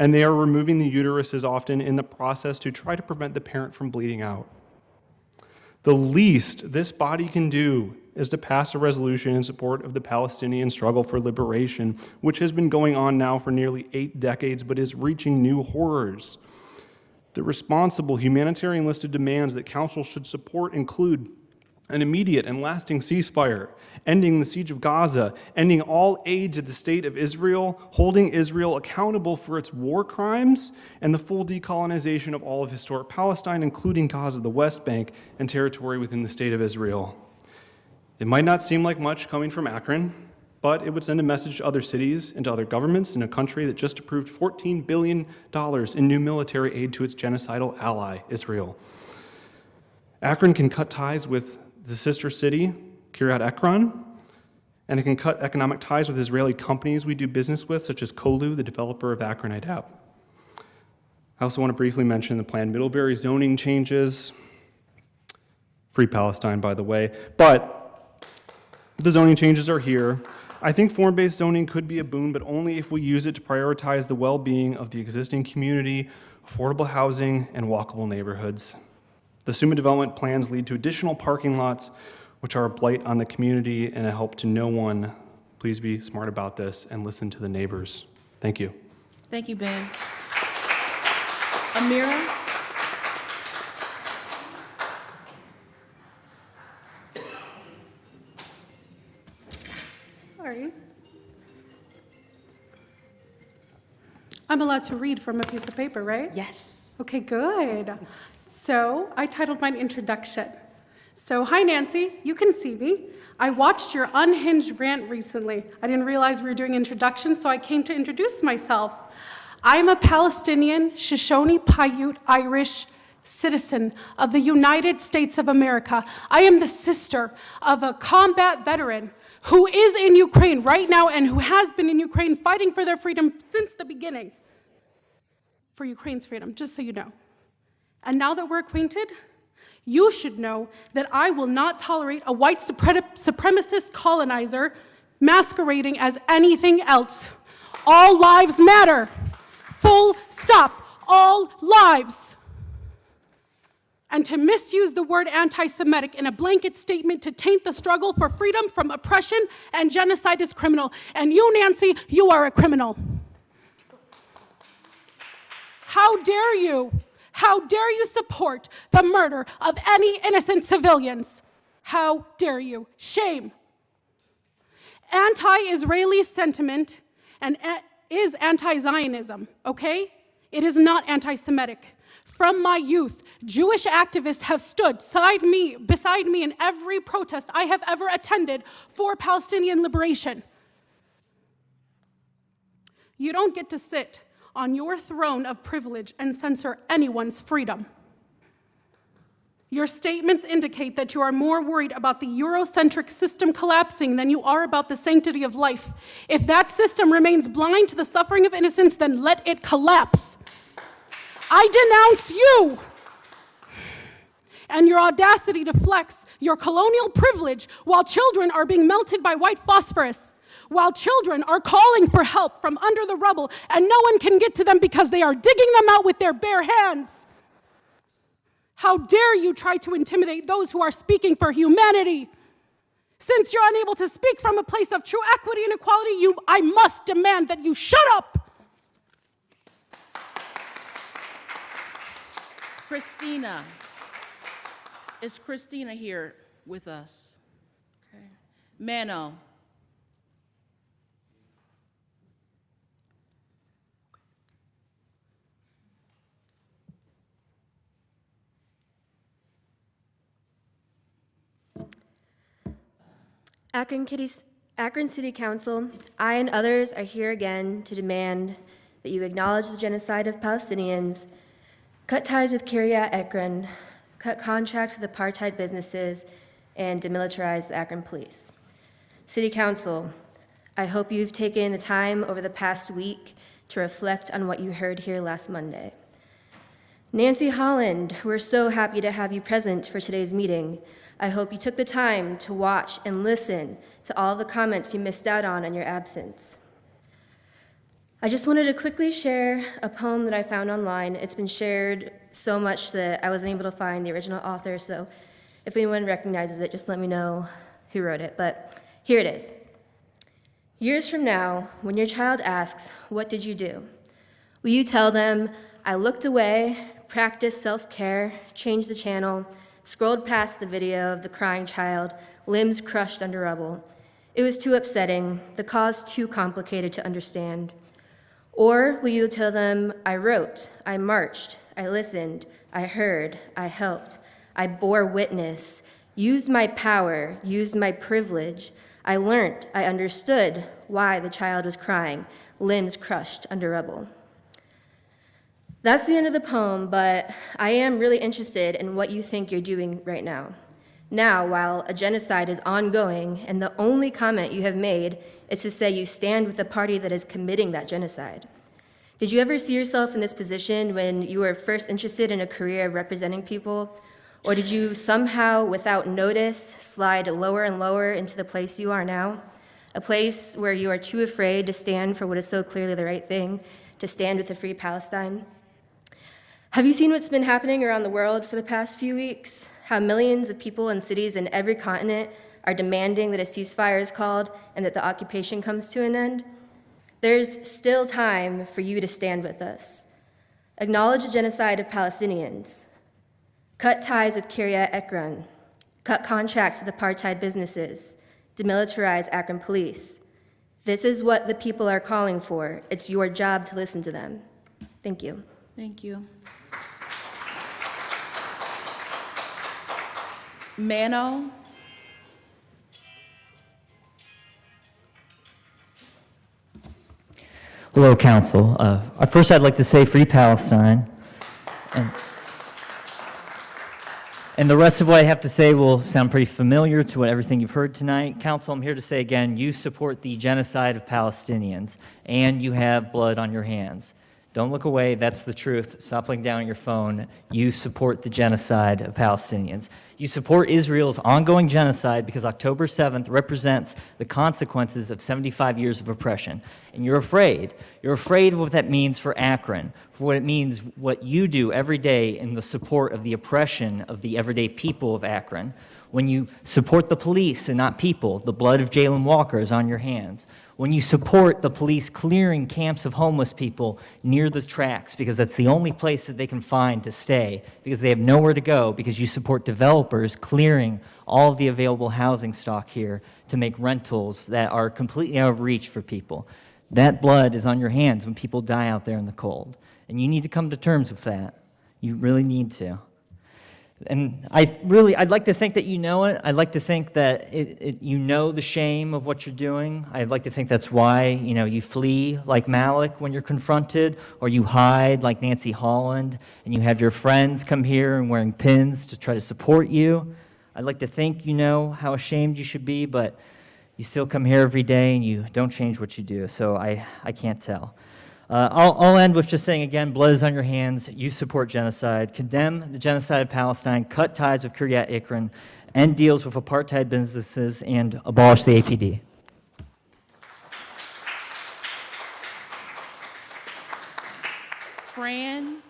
and they are removing the uteruses often in the process to try to prevent the parent from bleeding out. The least this body can do is to pass a resolution in support of the Palestinian struggle for liberation, which has been going on now for nearly 8 decades, but is reaching new horrors. The responsible humanitarian list of demands that council should support include an immediate and lasting ceasefire, ending the siege of Gaza, ending all aid to the state of Israel, holding Israel accountable for its war crimes, and the full decolonization of all of historic Palestine, including Gaza, the West Bank, and territory within the state of Israel. It might not seem like much coming from Akron, but it would send a message to other cities and to other governments in a country that just approved $14 billion in new military aid to its genocidal ally, Israel. Akron can cut ties with the sister city, Kiryat Akron, and it can cut economic ties with Israeli companies we do business with, such as Kolu, the developer of Akronite app. I also want to briefly mention the planned Middlebury zoning changes. Free Palestine, by the way. But the zoning changes are here. I think form-based zoning could be a boon, but only if we use it to prioritize the well-being of the existing community, affordable housing, and walkable neighborhoods. The SUMA development plans lead to additional parking lots, which are a blight on the community and a help to no one. Please be smart about this and listen to the neighbors. Thank you. Thank you, Ben. Amira? Sorry. I'm allowed to read from a piece of paper, right? Yes. Okay, good. So I titled mine Introduction. So, hi, Nancy. You can see me. I watched your unhinged rant recently. I didn't realize we were doing introductions, so I came to introduce myself. I'm a Palestinian, Shoshone, Paiute, Irish citizen of the United States of America. I am the sister of a combat veteran who is in Ukraine right now and who has been in Ukraine fighting for their freedom since the beginning. For Ukraine's freedom, just so you know. And now that we're acquainted, you should know that I will not tolerate a white supremacist colonizer masquerading as anything else. All lives matter. Full stop. All lives. And to misuse the word anti-Semitic in a blanket statement to taint the struggle for freedom from oppression and genocide is criminal. And you, Nancy, you are a criminal. How dare you? How dare you support the murder of any innocent civilians? How dare you? Shame. Anti-Israeli sentiment and is anti-Zionism, okay? It is not anti-Semitic. From my youth, Jewish activists have stood beside me in every protest I have ever attended for Palestinian liberation. You don't get to sit on your throne of privilege and censor anyone's freedom. Your statements indicate that you are more worried about the Eurocentric system collapsing than you are about the sanctity of life. If that system remains blind to the suffering of innocence, then let it collapse. I denounce you and your audacity to flex your colonial privilege while children are being melted by white phosphorus, while children are calling for help from under the rubble and no one can get to them because they are digging them out with their bare hands. How dare you try to intimidate those who are speaking for humanity? Since you're unable to speak from a place of true equity and equality, I must demand that you shut up. Christina. Is Christina here with us? Okay. Mano. Akron City Council, I and others are here again to demand that you acknowledge the genocide of Palestinians, cut ties with Kiryat Akron, cut contracts with apartheid businesses, and demilitarize the Akron police. City Council, I hope you've taken the time over the past week to reflect on what you heard here last Monday. Nancy Holland, we're so happy to have you present for today's meeting. I hope you took the time to watch and listen to all the comments you missed out on in your absence. I just wanted to quickly share a poem that I found online. It's been shared so much that I wasn't able to find the original author, so if anyone recognizes it, just let me know who wrote it, but here it is. Years from now, when your child asks, "What did you do?" will you tell them, "I looked away, practiced self-care, changed the channel, scrolled past the video of the crying child, limbs crushed under rubble. It was too upsetting, the cause too complicated to understand." Or will you tell them, "I wrote, I marched, I listened, I heard, I helped, I bore witness, used my power, used my privilege, I learned, I understood why the child was crying, limbs crushed under rubble." That's the end of the poem, but I am really interested in what you think you're doing right now. Now, while a genocide is ongoing and the only comment you have made is to say you stand with the party that is committing that genocide. Did you ever see yourself in this position when you were first interested in a career of representing people? Or did you somehow, without notice, slide lower and lower into the place you are now? A place where you are too afraid to stand for what is so clearly the right thing, to stand with a free Palestine? Have you seen what's been happening around the world for the past few weeks? How millions of people in cities in every continent are demanding that a ceasefire is called and that the occupation comes to an end? There's still time for you to stand with us. Acknowledge the genocide of Palestinians. Cut ties with Kiryat Akron. Cut contracts with apartheid businesses. Demilitarize Akron police. This is what the people are calling for. It's your job to listen to them. Thank you. Thank you. Mano. Hello, Council. First, I'd like to say Free Palestine. And the rest of what I have to say will sound pretty familiar to everything you've heard tonight. Council, I'm here to say again, you support the genocide of Palestinians, and you have blood on your hands. Don't look away. That's the truth. Stop looking down at your phone. You support the genocide of Palestinians. You support Israel's ongoing genocide because October 7th represents the consequences of 75 years of oppression. And you're afraid. You're afraid of what that means for Akron, for what it means, what you do every day in the support of the oppression of the everyday people of Akron. When you support the police and not people, the blood of Jalen Walker is on your hands. When you support the police clearing camps of homeless people near the tracks because that's the only place that they can find to stay because they have nowhere to go, because you support developers clearing all of the available housing stock here to make rentals that are completely out of reach for people. That blood is on your hands when people die out there in the cold. And you need to come to terms with that. You really need to. And I'd like to think that you know it. I'd like to think that you know the shame of what you're doing. I'd like to think that's why, you flee like Malik when you're confronted, or you hide like Nancy Holland, and you have your friends come here and wearing pins to try to support you. I'd like to think you know how ashamed you should be, but you still come here every day and you don't change what you do, so I can't tell. I'll end with just saying again, blood is on your hands. You support genocide. Condemn the genocide of Palestine. Cut ties with Kiryat Akron. End deals with apartheid businesses and abolish the APD. Fran?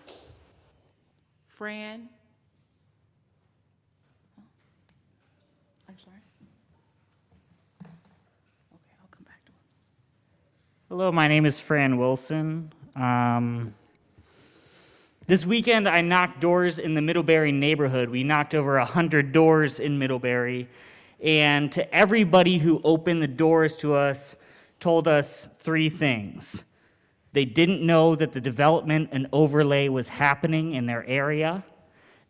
I'm sorry. Okay, I'll come back to her. Hello, my name is Fran Wilson. This weekend, I knocked doors in the Middlebury neighborhood. We knocked over 100 doors in Middlebury. And to everybody who opened the doors to us, told us three things. They didn't know that the development and overlay was happening in their area.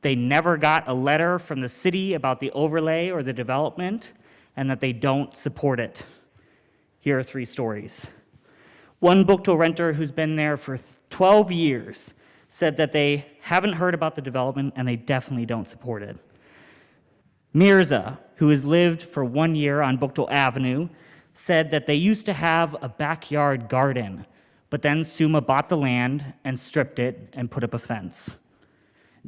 They never got a letter from the city about the overlay or the development, and that they don't support it. Here are three stories. One book-to renter who's been there for 12 years said that they haven't heard about the development and they definitely don't support it. Mirza, who has lived for 1 year on Bookto Avenue, said that they used to have a backyard garden, but then Suma bought the land and stripped it and put up a fence.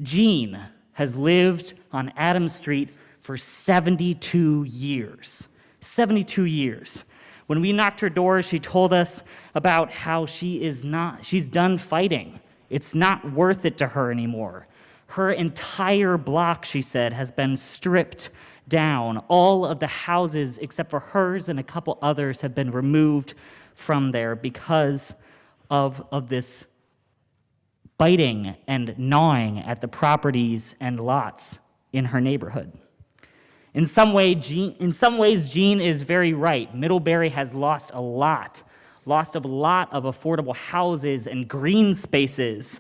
Jean has lived on Adams Street for 72 years. 72 years. When we knocked her door, she told us about how she's done fighting. It's not worth it to her anymore. Her entire block, she said, has been stripped down. All of the houses, except for hers and a couple others, have been removed from there because of this biting and gnawing at the properties and lots in her neighborhood. In some ways, Jean is very right. Middlebury has lost a lot of affordable houses and green spaces.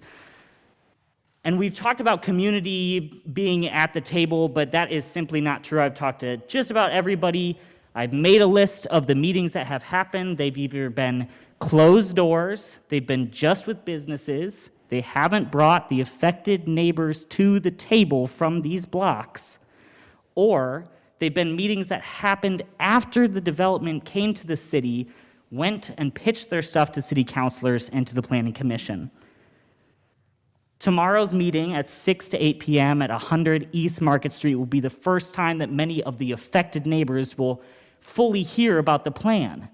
And we've talked about community being at the table, but that is simply not true. I've talked to just about everybody. I've made a list of the meetings that have happened. They've either been closed doors, they've been just with businesses, they haven't brought the affected neighbors to the table from these blocks, or they've been meetings that happened after the development came to the city, went and pitched their stuff to city councilors and to the planning commission. Tomorrow's meeting at 6 to 8 p.m. at 100 East Market Street will be the first time that many of the affected neighbors will fully hear about the plan.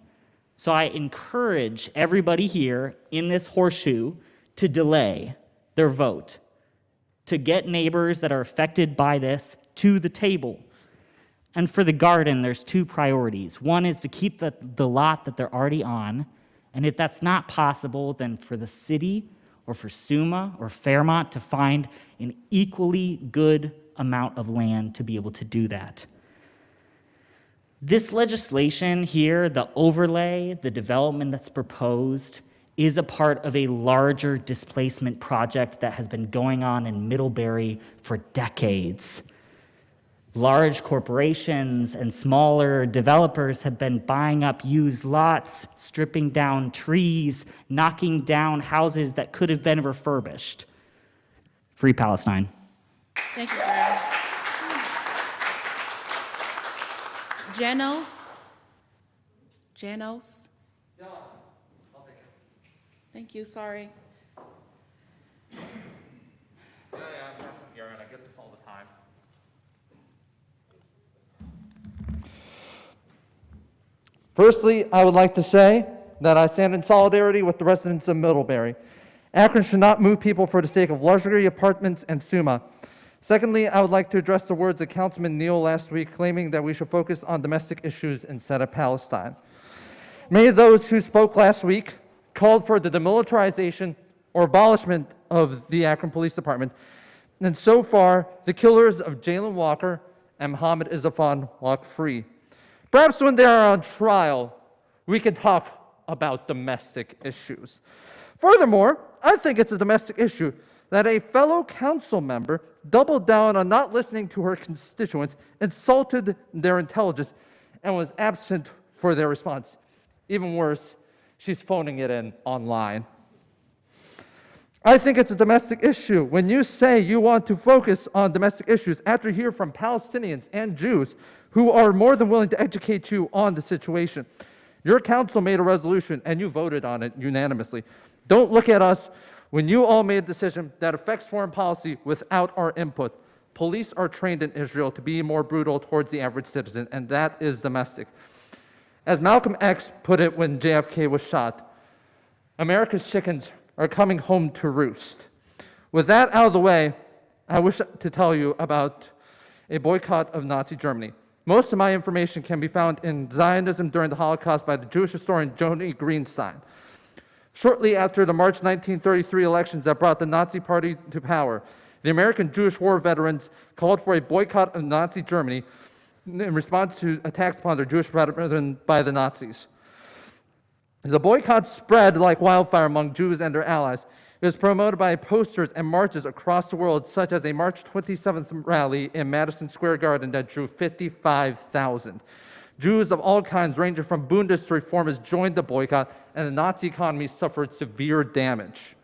So I encourage everybody here in this horseshoe to delay their vote, to get neighbors that are affected by this to the table. And for the garden, there's two priorities. One is to keep the lot that they're already on, and if that's not possible, then for the city or for SUMA or Fairmont to find an equally good amount of land to be able to do that. This legislation here, the overlay, the development that's proposed, is a part of a larger displacement project that has been going on in Middlebury for decades. Large corporations and smaller developers have been buying up used lots, stripping down trees, knocking down houses that could have been refurbished. Free Palestine. Thank you, Brad. Janos? No, I'll take it. Thank you, sorry. all the time. Firstly, I would like to say that I stand in solidarity with the residents of Middlebury. Akron should not move people for the sake of luxury apartments and SUMA. Secondly, I would like to address the words of Councilman Neal last week claiming that we should focus on domestic issues instead of Palestine. Many of those who spoke last week called for the demilitarization or abolishment of the Akron Police Department. And so far, the killers of Jalen Walker and Mohammed Izzafan walk free. Perhaps when they are on trial, we can talk about domestic issues. Furthermore, I think it's a domestic issue that a fellow council member doubled down on not listening to her constituents, insulted their intelligence, and was absent for their response. Even worse, she's phoning it in online. I think it's a domestic issue when you say you want to focus on domestic issues after you hear from Palestinians and Jews who are more than willing to educate you on the situation. Your council made a resolution and you voted on it unanimously. Don't look at us when you all made a decision that affects foreign policy without our input. Police are trained in Israel to be more brutal towards the average citizen, and that is domestic. As Malcolm X put it when JFK was shot, America's chickens are coming home to roost. With that out of the way, I wish to tell you about a boycott of Nazi Germany. Most of my information can be found in Zionism During the Holocaust by the Jewish historian Joni Greenstein. Shortly after the March 1933 elections that brought the Nazi Party to power, the American Jewish War veterans called for a boycott of Nazi Germany in response to attacks upon their Jewish brethren by the Nazis. The boycott spread like wildfire among Jews and their allies. It was promoted by posters and marches across the world, such as a March 27th rally in Madison Square Garden that drew 55,000. Jews of all kinds, ranging from Bundists to reformists, joined the boycott, and the Nazi economy suffered severe damage.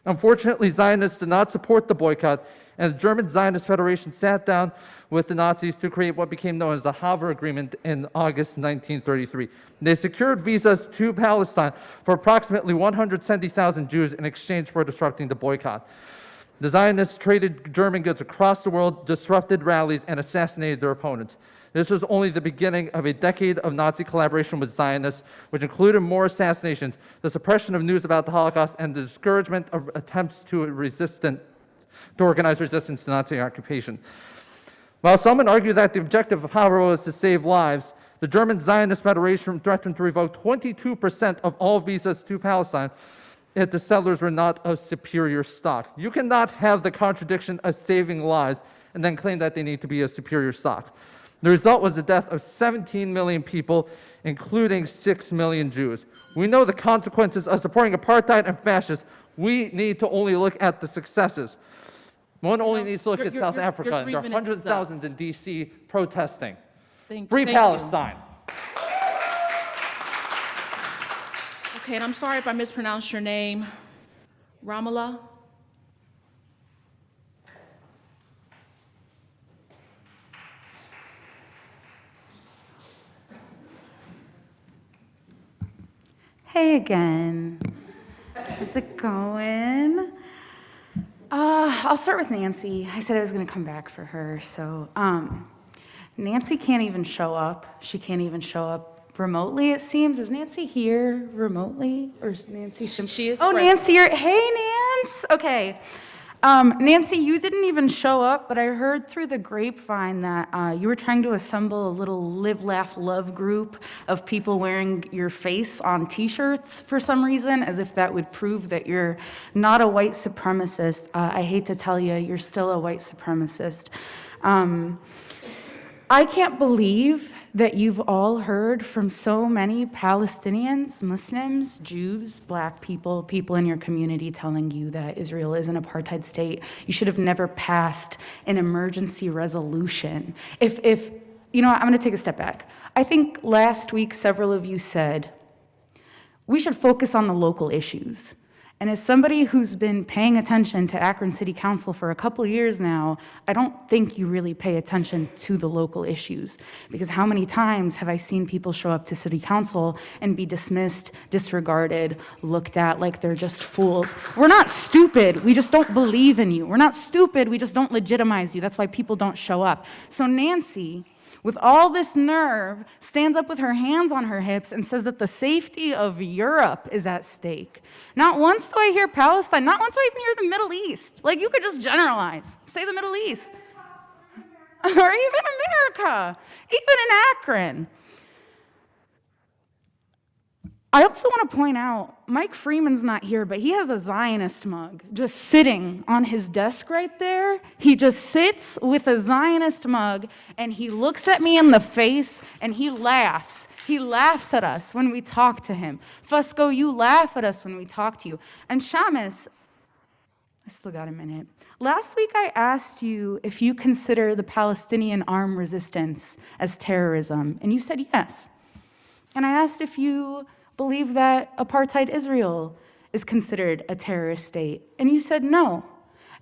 Unfortunately, Zionists did not support the boycott, and the German Zionist Federation sat down with the Nazis to create what became known as the Havel Agreement in August 1933. They secured visas to Palestine for approximately 170,000 Jews in exchange for disrupting the boycott. The Zionists traded German goods across the world, disrupted rallies, and assassinated their opponents. This was only the beginning of a decade of Nazi collaboration with Zionists, which included more assassinations, the suppression of news about the Holocaust, and the discouragement of attempts to organize resistance to Nazi occupation. While some would argue that the objective of Havel was to save lives, the German Zionist Federation threatened to revoke 22% of all visas to Palestine if the settlers were not of superior stock. You cannot have the contradiction of saving lives and then claim that they need to be a superior stock. The result was the death of 17 million people, including 6 million Jews. We know the consequences of supporting apartheid and fascists. We need to only look at the successes. One only needs to look at South Africa, and there are hundreds of thousands in D.C. protesting. Free Palestine. Okay, and I'm sorry if I mispronounced your name. Ramallah? Hey again. How's it going? I'll start with Nancy. I said I was going to come back for her. So Nancy can't even show up. She can't even show up remotely, it seems. Is Nancy here remotely? Or is Nancy? She is. Oh, present. Nancy, hey, Nance. Okay. Nancy, you didn't even show up, but I heard through the grapevine that you were trying to assemble a little live, laugh, love group of people wearing your face on t-shirts for some reason, as if that would prove that you're not a white supremacist. I hate to tell you, you're still a white supremacist. I can't believe that you've all heard from so many Palestinians, Muslims, Jews, Black people, people in your community telling you that Israel is an apartheid state. You should have never passed an emergency resolution. If you know what, I'm gonna take a step back. I think last week several of you said, we should focus on the local issues. And as somebody who's been paying attention to Akron City Council for a couple years now, I don't think you really pay attention to the local issues. Because how many times have I seen people show up to City Council and be dismissed, disregarded, looked at like they're just fools? We're not stupid, we just don't believe in you. We're not stupid, we just don't legitimize you. That's why people don't show up. So Nancy, with all this nerve, stands up with her hands on her hips and says that the safety of Europe is at stake. Not once do I hear Palestine, not once do I even hear the Middle East. Like, you could just generalize, say the Middle East. Or even America, even in Akron. I also want to point out, Mike Freeman's not here, but he has a Zionist mug just sitting on his desk right there. He just sits with a Zionist mug, and he looks at me in the face, and he laughs. He laughs at us when we talk to him. Fusco, you laugh at us when we talk to you. And Shamus, I still got a minute. Last week I asked you if you consider the Palestinian armed resistance as terrorism, and you said yes. And I asked if you believe that apartheid Israel is considered a terrorist state, and you said no.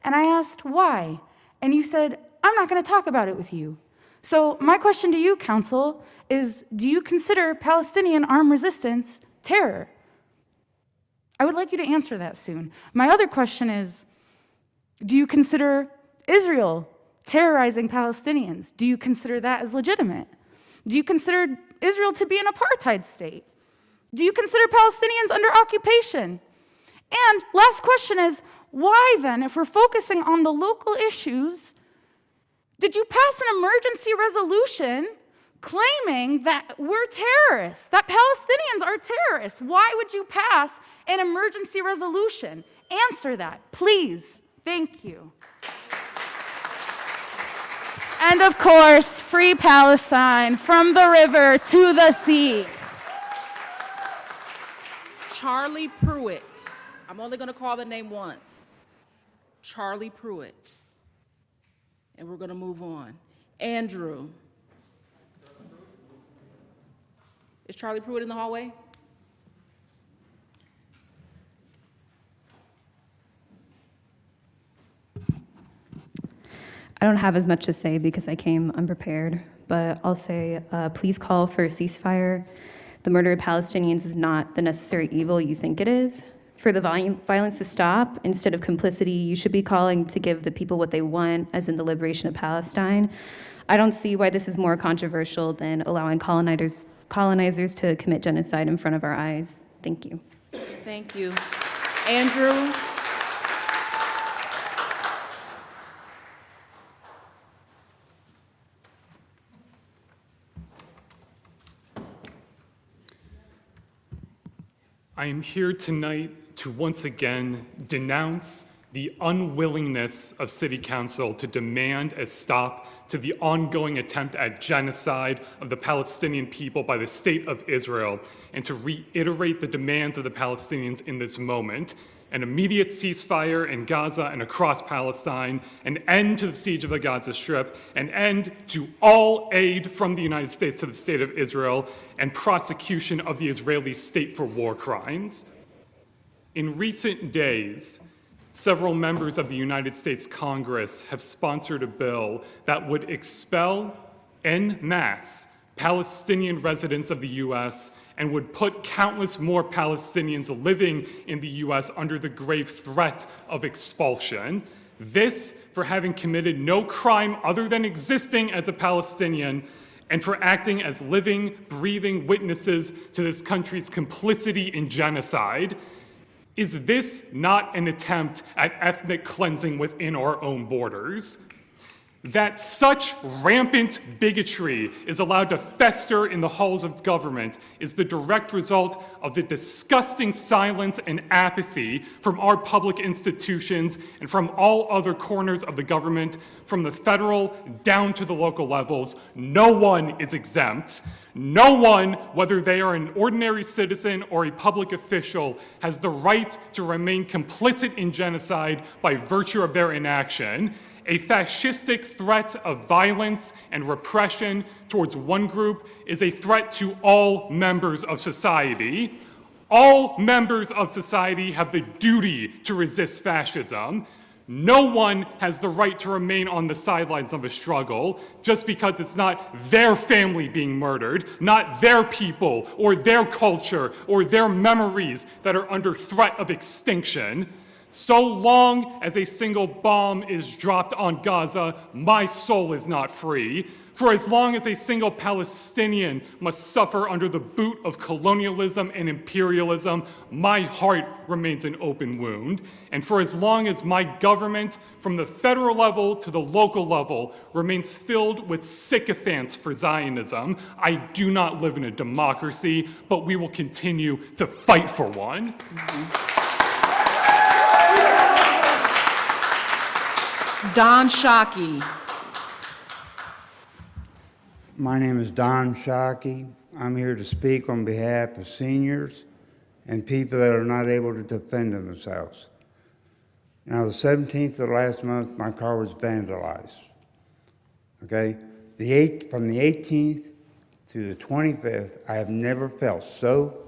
And I asked why, and you said, I'm not going to talk about it with you. So my question to you, Council, is do you consider Palestinian armed resistance terror? I would like you to answer that soon. My other question is, do you consider Israel terrorizing Palestinians? Do you consider that as legitimate? Do you consider Israel to be an apartheid state? Do you consider Palestinians under occupation? And last question is, why then, if we're focusing on the local issues, did you pass an emergency resolution claiming that we're terrorists, that Palestinians are terrorists? Why would you pass an emergency resolution? Answer that, please. Thank you. And of course, free Palestine from the river to the sea. Charlie Pruitt. I'm only going to call the name once. Charlie Pruitt. And we're going to move on. Andrew. Is Charlie Pruitt in the hallway? I don't have as much to say because I came unprepared, but I'll say please call for a ceasefire. The murder of Palestinians is not the necessary evil you think it is. For the violence to stop, instead of complicity, you should be calling to give the people what they want, as in the liberation of Palestine. I don't see why this is more controversial than allowing colonizers to commit genocide in front of our eyes. Thank you. Thank you. Andrew. I am here tonight to once again denounce the unwillingness of City Council to demand a stop to the ongoing attempt at genocide of the Palestinian people by the State of Israel, and to reiterate the demands of the Palestinians in this moment: an immediate ceasefire in Gaza and across Palestine, an end to the siege of the Gaza Strip, an end to all aid from the United States to the State of Israel, and prosecution of the Israeli state for war crimes. In recent days, several members of the United States Congress have sponsored a bill that would expel en masse Palestinian residents of the U.S. and would put countless more Palestinians living in the U.S. under the grave threat of expulsion. This for having committed no crime other than existing as a Palestinian, and for acting as living, breathing witnesses to this country's complicity in genocide. Is this not an attempt at ethnic cleansing within our own borders? That such rampant bigotry is allowed to fester in the halls of government is the direct result of the disgusting silence and apathy from our public institutions and from all other corners of the government, from the federal down to the local levels. No one is exempt. No one, whether they are an ordinary citizen or a public official, has the right to remain complicit in genocide by virtue of their inaction. A fascistic threat of violence and repression towards one group is a threat to all members of society. All members of society have the duty to resist fascism. No one has the right to remain on the sidelines of a struggle just because it's not their family being murdered, not their people or their culture or their memories that are under threat of extinction. So long as a single bomb is dropped on Gaza, my soul is not free. For as long as a single Palestinian must suffer under the boot of colonialism and imperialism, my heart remains an open wound. And for as long as my government, from the federal level to the local level, remains filled with sycophants for Zionism, I do not live in a democracy, but we will continue to fight for one. Don Shockey. My name is Don Shockey. I'm here to speak on behalf of seniors and people that are not able to defend themselves. Now, the 17th of last month, my car was vandalized. Okay? From the 18th to the 25th, I have never felt so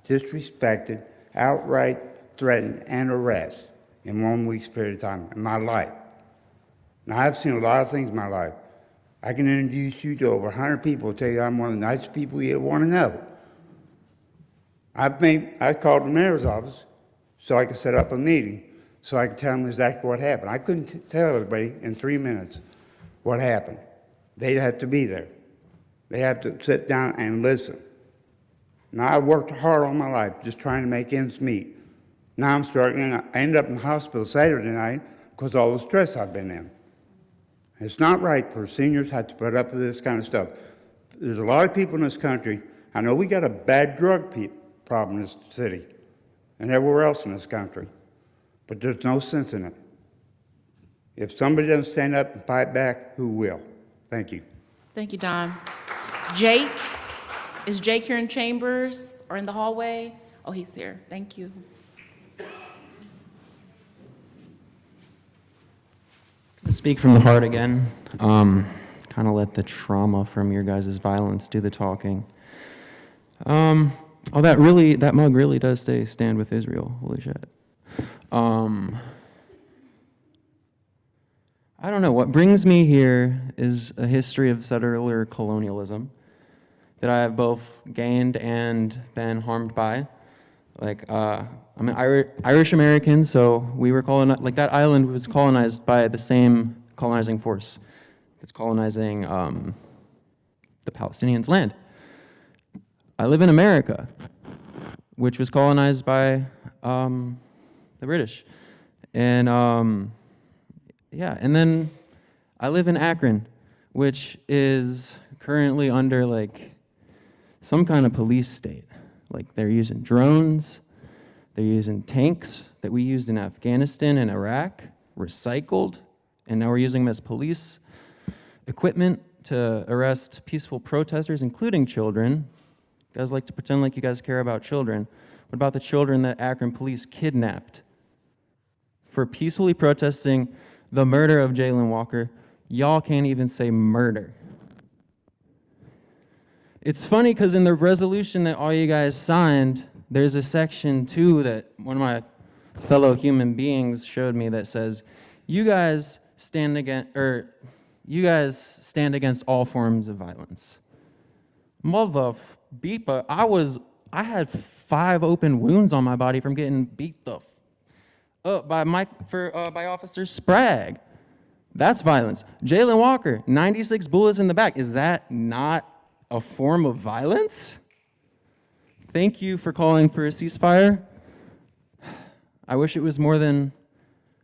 disrespected, outright threatened, and arrested in 1 week's period of time in my life. Now, I've seen a lot of things in my life. I can introduce you to over 100 people who tell you I'm one of the nicest people you want to know. I called the mayor's office so I could set up a meeting so I could tell them exactly what happened. I couldn't tell everybody in 3 minutes what happened. They'd have to be there. They have to sit down and listen. Now, I worked hard all my life just trying to make ends meet. Now I'm struggling. I ended up in the hospital Saturday night because of all the stress I've been in. It's not right for seniors to have to put up with this kind of stuff. There's a lot of people in this country. I know we got a bad drug problem in this city and everywhere else in this country, but there's no sense in it. If somebody doesn't stand up and fight back, who will? Thank you. Thank you, Don. Jake? Is Jake here in chambers or in the hallway? Oh, he's here. Thank you. Speak from the heart again. Kind of let the trauma from your guys' violence do the talking. That mug really does stand with Israel. Holy shit. I don't know. What brings me here is a history of settler colonialism that I have both gained and been harmed by. Like, I'm an Irish American, so we were colonized, like that island was colonized by the same colonizing force that's colonizing the Palestinians' land. I live in America, which was colonized by the British. And yeah, and then I live in Akron, which is currently under like some kind of police state. Like they're using drones, they're using tanks that we used in Afghanistan and Iraq, recycled, and now we're using them as police equipment to arrest peaceful protesters, including children. You guys like to pretend like you guys care about children. What about the children that Akron police kidnapped for peacefully protesting the murder of Jayland Walker? Y'all can't even say murder. It's funny because in the resolution that all you guys signed, there's a section 2 that one of my fellow human beings showed me that says, you guys stand against all forms of violence. Mother beeper, I had 5 open wounds on my body from getting beat the up by Officer Sprague. That's violence. Jayland Walker, 96 bullets in the back. Is that not a form of violence? Thank you for calling for a ceasefire. I wish it was more than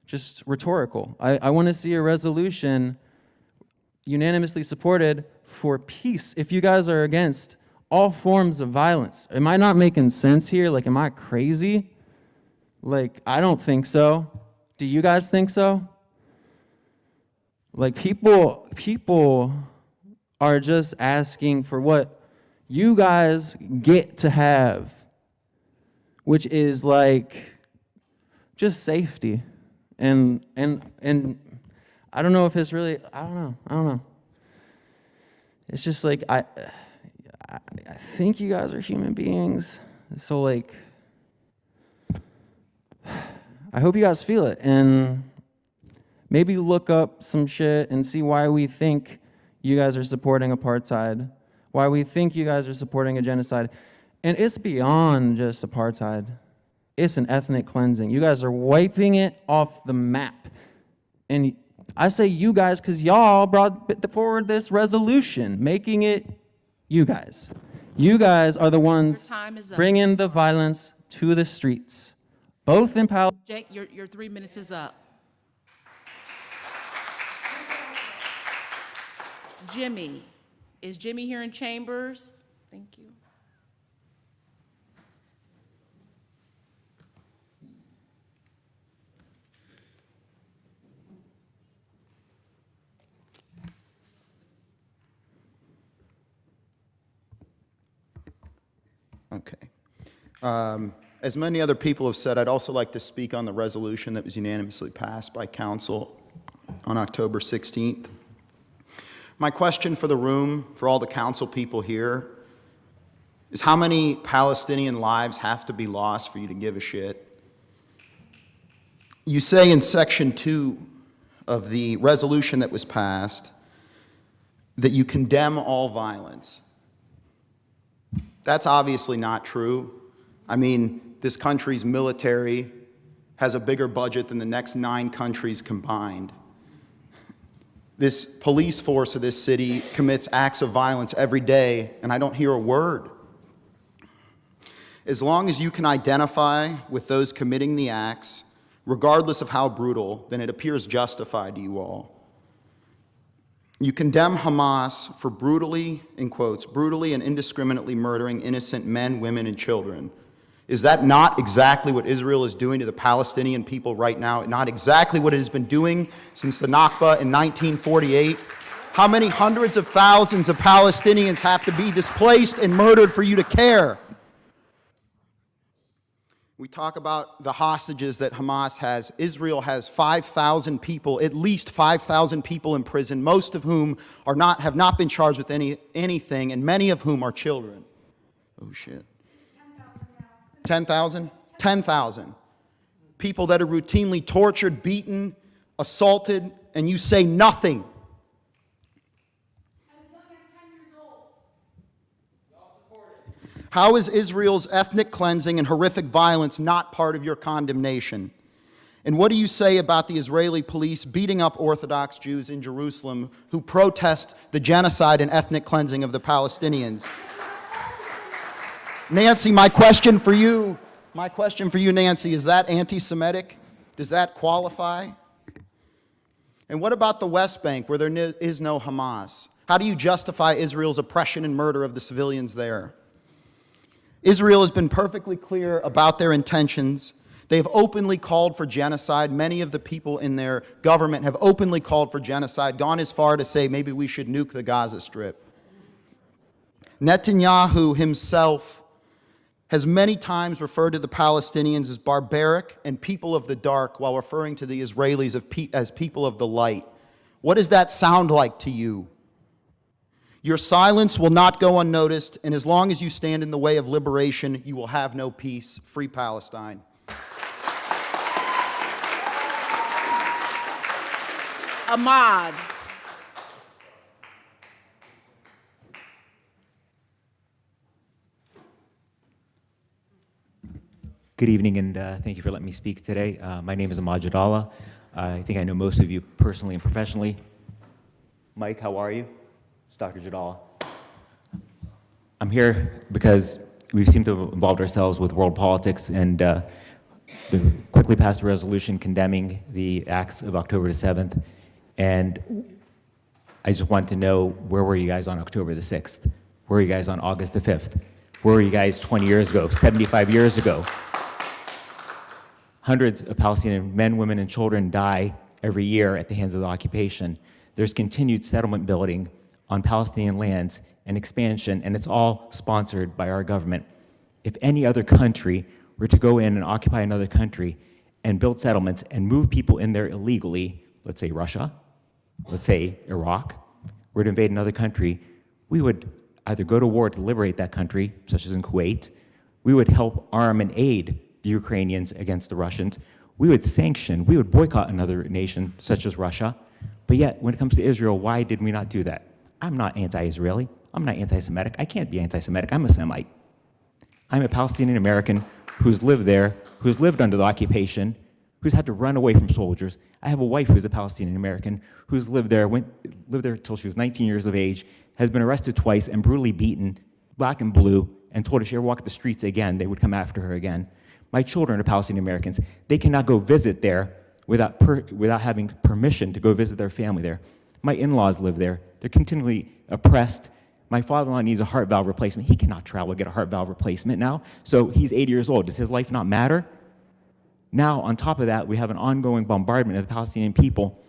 just rhetorical. I want to see a resolution unanimously supported for peace. If you guys are against all forms of violence, am I not making sense here? Like, am I crazy? Like, I don't think so. Do you guys think so? Like, people are just asking for what you guys get to have, which is like just safety. And I don't know if it's really, I don't know. It's just like, I think you guys are human beings. So, like, I hope you guys feel it, and maybe look up some shit and see why we think you guys are supporting apartheid, why we think you guys are supporting a genocide. And it's beyond just apartheid. It's an ethnic cleansing. You guys are wiping it off the map. And I say you guys because y'all brought forward this resolution, making it you guys. You guys are the ones bringing the violence to the streets, both in Palestine. Jake, your 3 minutes is up. Jimmy. Is Jimmy here in chambers? Thank you. Okay. As many other people have said, I'd also like to speak on the resolution that was unanimously passed by council on October 16th. My question for the room, for all the council people here, is how many Palestinian lives have to be lost for you to give a shit? You say in section 2 of the resolution that was passed that you condemn all violence. That's obviously not true. I mean, this country's military has a bigger budget than the next 9 countries combined. This police force of this city commits acts of violence every day, and I don't hear a word. As long as you can identify with those committing the acts, regardless of how brutal, then it appears justified to you all. You condemn Hamas for brutally, in quotes, brutally and indiscriminately murdering innocent men, women, and children. Is that not exactly what Israel is doing to the Palestinian people right now? Not exactly what it has been doing since the Nakba in 1948? How many hundreds of thousands of Palestinians have to be displaced and murdered for you to care? We talk about the hostages that Hamas has. Israel has 5,000 people, at least 5,000 people in prison, most of whom have not been charged with anything, and many of whom are children. Oh, shit. 10,000? 10,000. People that are routinely tortured, beaten, assaulted, and you say nothing. How is Israel's ethnic cleansing and horrific violence not part of your condemnation? And what do you say about the Israeli police beating up Orthodox Jews in Jerusalem who protest the genocide and ethnic cleansing of the Palestinians? Nancy, my question for you, Nancy, is that anti-Semitic? Does that qualify? And what about the West Bank, where there is no Hamas? How do you justify Israel's oppression and murder of the civilians there? Israel has been perfectly clear about their intentions. They have openly called for genocide. Many of the people in their government have openly called for genocide, gone as far to say maybe we should nuke the Gaza Strip. Netanyahu himself has many times referred to the Palestinians as barbaric and people of the dark while referring to the Israelis as people of the light. What does that sound like to you? Your silence will not go unnoticed, and as long as you stand in the way of liberation, you will have no peace. Free Palestine. Ahmad. Good evening, and thank you for letting me speak today. My name is Ahmad Jadala. I think I know most of you personally and professionally. Mike, how are you? It's Dr. Jadala. I'm here because we seem to have involved ourselves with world politics and quickly passed a resolution condemning the acts of October the 7th. And I just wanted to know, where were you guys on October the 6th? Where were you guys on August the 5th? Where were you guys 20 years ago, 75 years ago? Hundreds of Palestinian men, women, and children die every year at the hands of the occupation. There's continued settlement building on Palestinian lands and expansion, and it's all sponsored by our government. If any other country were to go in and occupy another country and build settlements and move people in there illegally, let's say Russia, let's say Iraq, were to invade another country, we would either go to war to liberate that country, such as in Kuwait, We would help arm and aid the Ukrainians against the Russians. We would sanction, we would boycott another nation such as Russia. But yet, when it comes to Israel, why did we not do that? I'm not anti-Israeli. I'm not anti-Semitic. I can't be anti-Semitic. I'm a Semite. I'm a Palestinian American who's lived there, who's lived under the occupation, who's had to run away from soldiers. I have a wife who's a Palestinian American who's lived there until she was 19 years of age, has been arrested twice and brutally beaten, black and blue, and told if she ever walked the streets again, they would come after her again. My children are Palestinian Americans. They cannot go visit there without having permission to go visit their family there. My in-laws live there. They're continually oppressed. My father-in-law needs a heart valve replacement. He cannot travel to get a heart valve replacement now. So he's 80 years old. Does his life not matter? Now, on top of that, we have an ongoing bombardment of the Palestinian people.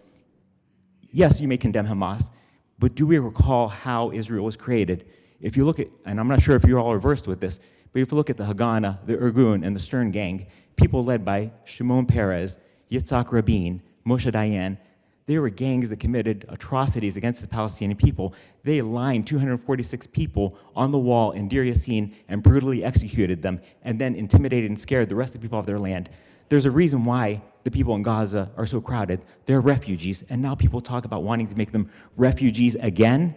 Yes, you may condemn Hamas, but do we recall how Israel was created? If you look at, and I'm not sure if you all are versed with this, but if you look at the Haganah, the Irgun, and the Stern Gang, people led by Shimon Peres, Yitzhak Rabin, Moshe Dayan, they were gangs that committed atrocities against the Palestinian people. They lined 246 people on the wall in Deir Yassin and brutally executed them, and then intimidated and scared the rest of the people of their land. There's a reason why the people in Gaza are so crowded. They're refugees, and now people talk about wanting to make them refugees again.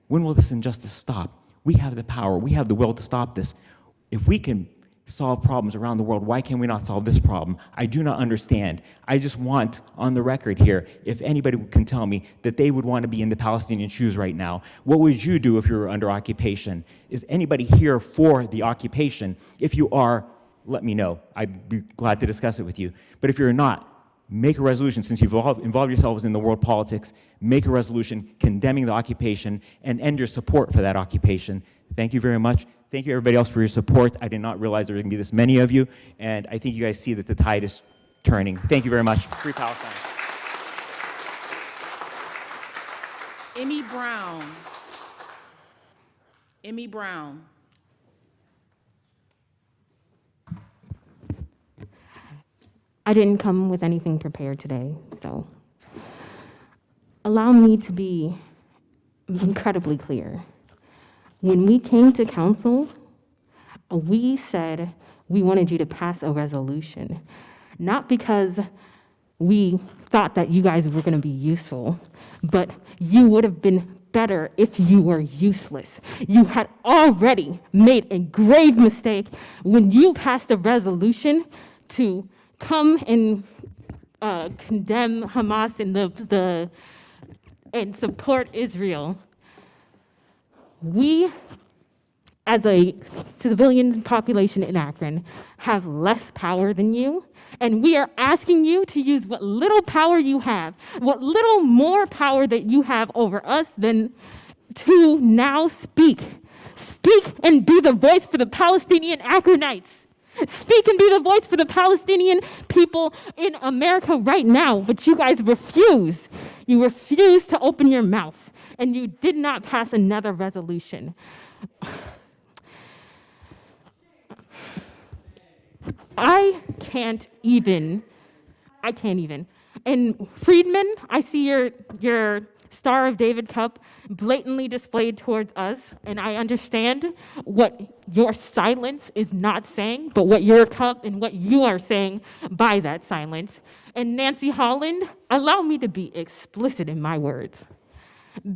When will this injustice stop? We have the power, we have the will to stop this. If we can solve problems around the world, why can we not solve this problem? I do not understand. I just want, on the record here, if anybody can tell me that they would want to be in the Palestinian shoes right now, what would you do if you were under occupation? Is anybody here for the occupation? If you are, let me know. I'd be glad to discuss it with you. But if you're not, make a resolution, since you've involved yourselves in the world politics, make a resolution condemning the occupation and end your support for that occupation. Thank you very much. Thank you everybody else for your support. I did not realize there were going to be this many of you, and I think you guys see that the tide is turning. Thank you very much. Free Palestine. Emmy Brown. Emmy Brown. I didn't come with anything prepared today, so allow me to be incredibly clear. When we came to council, we said we wanted you to pass a resolution, not because we thought that you guys were going to be useful, but you would have been better if you were useless. You had already made a grave mistake when you passed a resolution to come and condemn Hamas and support Israel. We, as a civilian population in Akron, have less power than you, and we are asking you to use what little power you have, what little more power that you have over us than to now speak. Speak and be the voice for the Palestinian Akronites. Speak and be the voice for the Palestinian people in America right now, but you guys refuse. You refuse to open your mouth, and you did not pass another resolution. I can't even. And Friedman, I see your Star of David cup blatantly displayed towards us, and I understand what your silence is not saying, but what your cup and what you are saying by that silence. And Nancy Holland, allow me to be explicit in my words.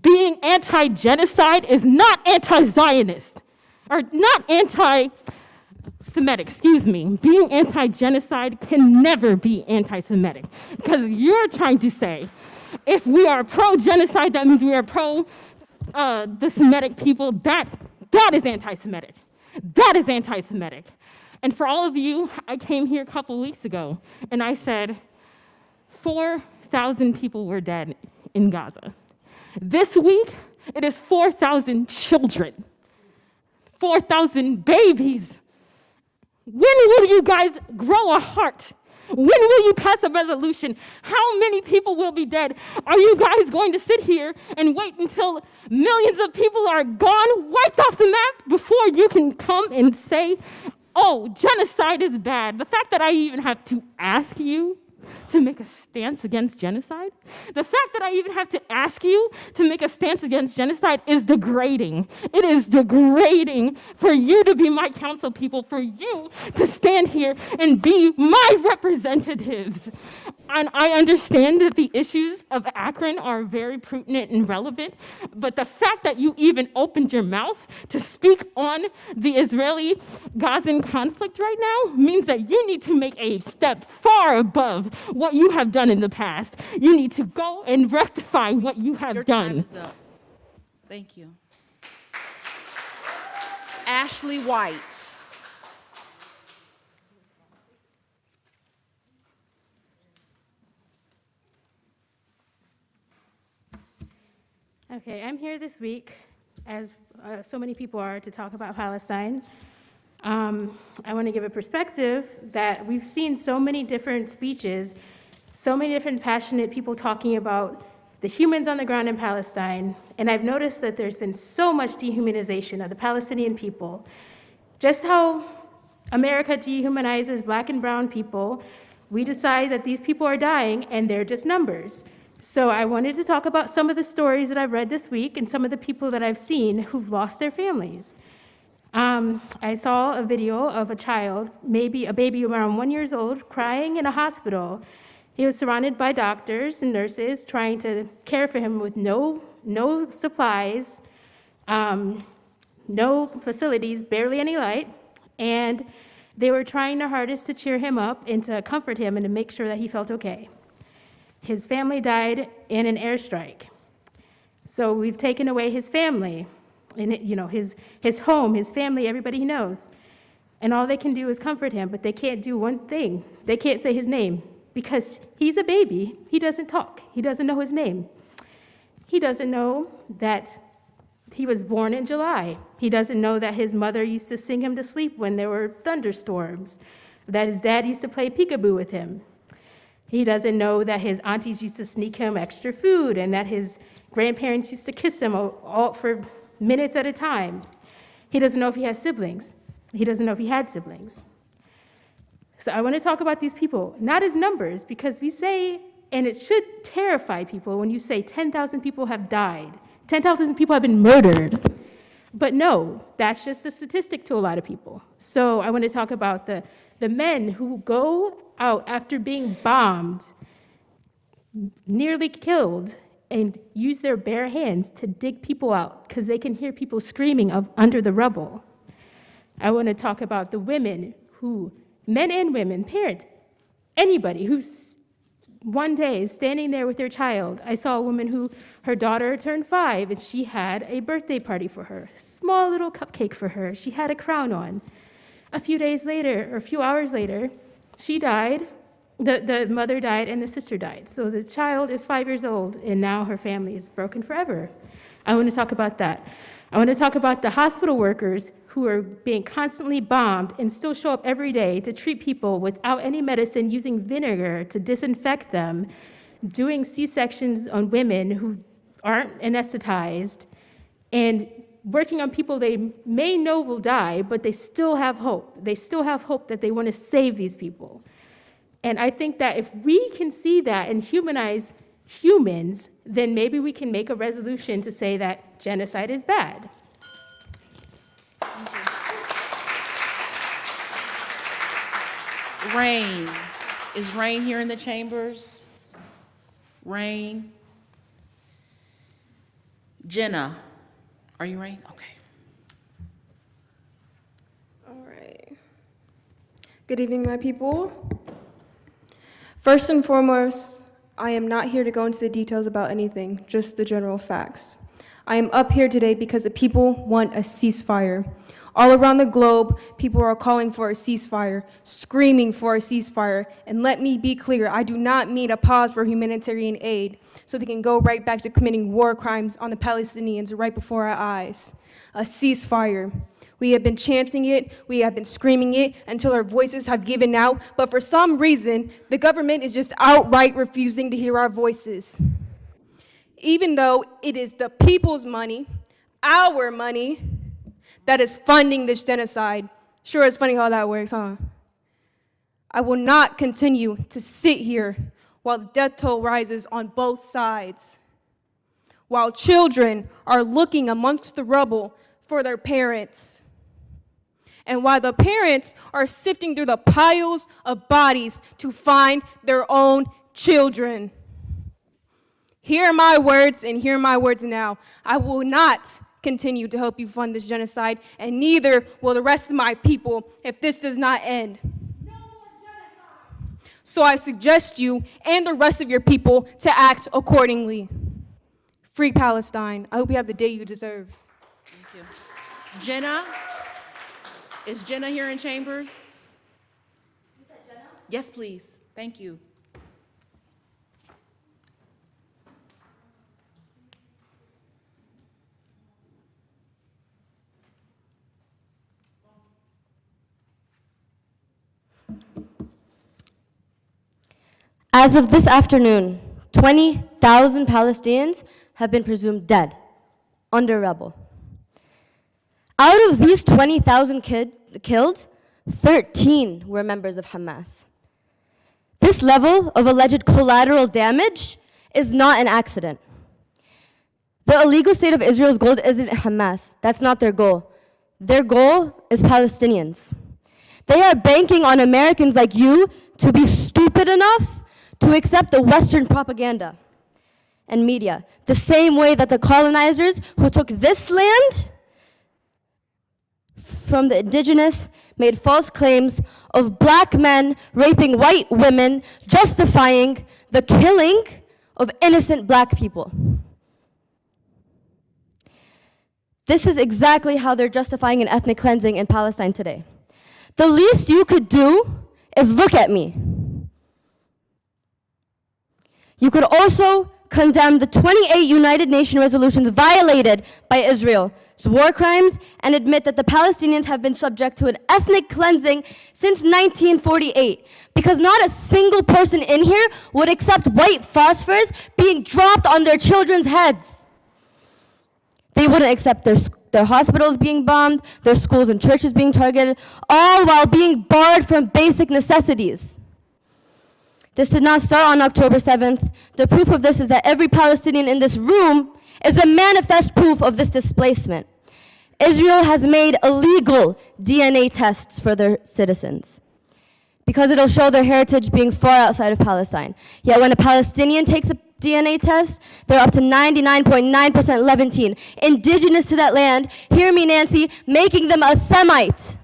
Being anti-genocide is not anti-Zionist, or not anti-Semitic, excuse me. Being anti-genocide can never be anti-Semitic, because you're trying to say, if we are pro-genocide, that means we are pro the Semitic people. That is anti-Semitic. That is anti-Semitic. And for all of you, I came here a couple weeks ago, and I said 4,000 people were dead in Gaza. This week, it is 4,000 children, 4,000 babies. When will you guys grow a heart? When will you pass a resolution? How many people will be dead? Are you guys going to sit here and wait until millions of people are gone, wiped off the map, before you can come and say, oh, genocide is bad? The fact that I even have to ask you to make a stance against genocide? The fact that I even have to ask you to make a stance against genocide is degrading. It is degrading for you to be my council people, for you to stand here and be my representatives. And I understand that the issues of Akron are very pertinent and relevant, but the fact that you even opened your mouth to speak on the Israeli-Gazan conflict right now means that you need to make a step far above what you have done in the past. You need to go and rectify what you have done. Your time is up. Thank you. Ashley White. Okay, I'm here this week, as so many people are, to talk about Palestine. I want to give a perspective that we've seen so many different speeches, so many different passionate people talking about the humans on the ground in Palestine, and I've noticed that there's been so much dehumanization of the Palestinian people. Just how America dehumanizes black and brown people, we decide that these people are dying and they're just numbers. So I wanted to talk about some of the stories that I've read this week and some of the people that I've seen who've lost their families. I saw a video of a child, maybe a baby around 1 year old, crying in a hospital. He was surrounded by doctors and nurses trying to care for him with no supplies, no facilities, barely any light, and they were trying their hardest to cheer him up and to comfort him and to make sure that he felt okay. His family died in an airstrike. So we've taken away his family, and his home, his family, everybody he knows. And all they can do is comfort him, but they can't do one thing. They can't say his name because he's a baby. He doesn't talk. He doesn't know his name. He doesn't know that he was born in July. He doesn't know that his mother used to sing him to sleep when there were thunderstorms, that his dad used to play peekaboo with him. He doesn't know that his aunties used to sneak him extra food and that his grandparents used to kiss him all for minutes at a time. He doesn't know if he has siblings. He doesn't know if he had siblings. So I want to talk about these people, not as numbers, because we say, and it should terrify people when you say 10,000 people have died, 10,000 people have been murdered. But no, that's just a statistic to a lot of people. So I want to talk about the men who go out after being bombed, nearly killed, and use their bare hands to dig people out because they can hear people screaming under the rubble. I want to talk about the women who, men and women, parents, anybody who's one day is standing there with their child. I saw a woman who, her daughter turned 5 and she had a birthday party for her, a small little cupcake for her. She had a crown on. A few days later, or a few hours later, she died, the mother died, and the sister died. So the child is 5 years old, and now her family is broken forever. I want to talk about that. I want to talk about the hospital workers who are being constantly bombed and still show up every day to treat people without any medicine, using vinegar to disinfect them, doing C-sections on women who aren't anesthetized, and working on people they may know will die, but they still have hope. They still have hope that they want to save these people. And I think that if we can see that and humanize humans, then maybe we can make a resolution to say that genocide is bad. Rain. Is Rain here in the chambers? Rain. Jenna. Are you Rain? Okay. All right. Good evening, my people. First and foremost, I am not here to go into the details about anything, just the general facts. I am up here today because the people want a ceasefire. All around the globe, people are calling for a ceasefire, screaming for a ceasefire. And let me be clear, I do not mean a pause for humanitarian aid so they can go right back to committing war crimes on the Palestinians right before our eyes. A ceasefire. We have been chanting it, we have been screaming it until our voices have given out, but for some reason, the government is just outright refusing to hear our voices. Even though it is the people's money, our money, that is funding this genocide. Sure, it's funny how that works, huh? I will not continue to sit here while the death toll rises on both sides, while children are looking amongst the rubble for their parents, and while the parents are sifting through the piles of bodies to find their own children. Hear my words and hear my words now. I will not continue to help you fund this genocide, and neither will the rest of my people if this does not end. No more genocide. So I suggest you and the rest of your people to act accordingly. Free Palestine. I hope you have the day you deserve. Thank you. Jenna? Is Jenna here in Chambers? You said Jenna? Yes, please. Thank you. As of this afternoon, 20,000 Palestinians have been presumed dead under rubble. Out of these 20,000 killed, 13 were members of Hamas. This level of alleged collateral damage is not an accident. The illegal state of Israel's goal isn't Hamas. That's not their goal. Their goal is Palestinians. They are banking on Americans like you to be stupid enough to accept the Western propaganda and media, the same way that the colonizers who took this land from the indigenous made false claims of black men raping white women, justifying the killing of innocent black people. This is exactly how they're justifying an ethnic cleansing in Palestine today. The least you could do is look at me. You could also condemn the 28 United Nations resolutions violated by Israel's war crimes and admit that the Palestinians have been subject to an ethnic cleansing since 1948, because not a single person in here would accept white phosphorus being dropped on their children's heads. They wouldn't accept their hospitals being bombed, their schools and churches being targeted, all while being barred from basic necessities. This did not start on October 7th. The proof of this is that every Palestinian in this room is a manifest proof of this displacement. Israel has made illegal DNA tests for their citizens because it'll show their heritage being far outside of Palestine. Yet when a Palestinian takes a DNA test, they're up to 99.9% Levantine, indigenous to that land, hear me, Nancy, making them a Semite.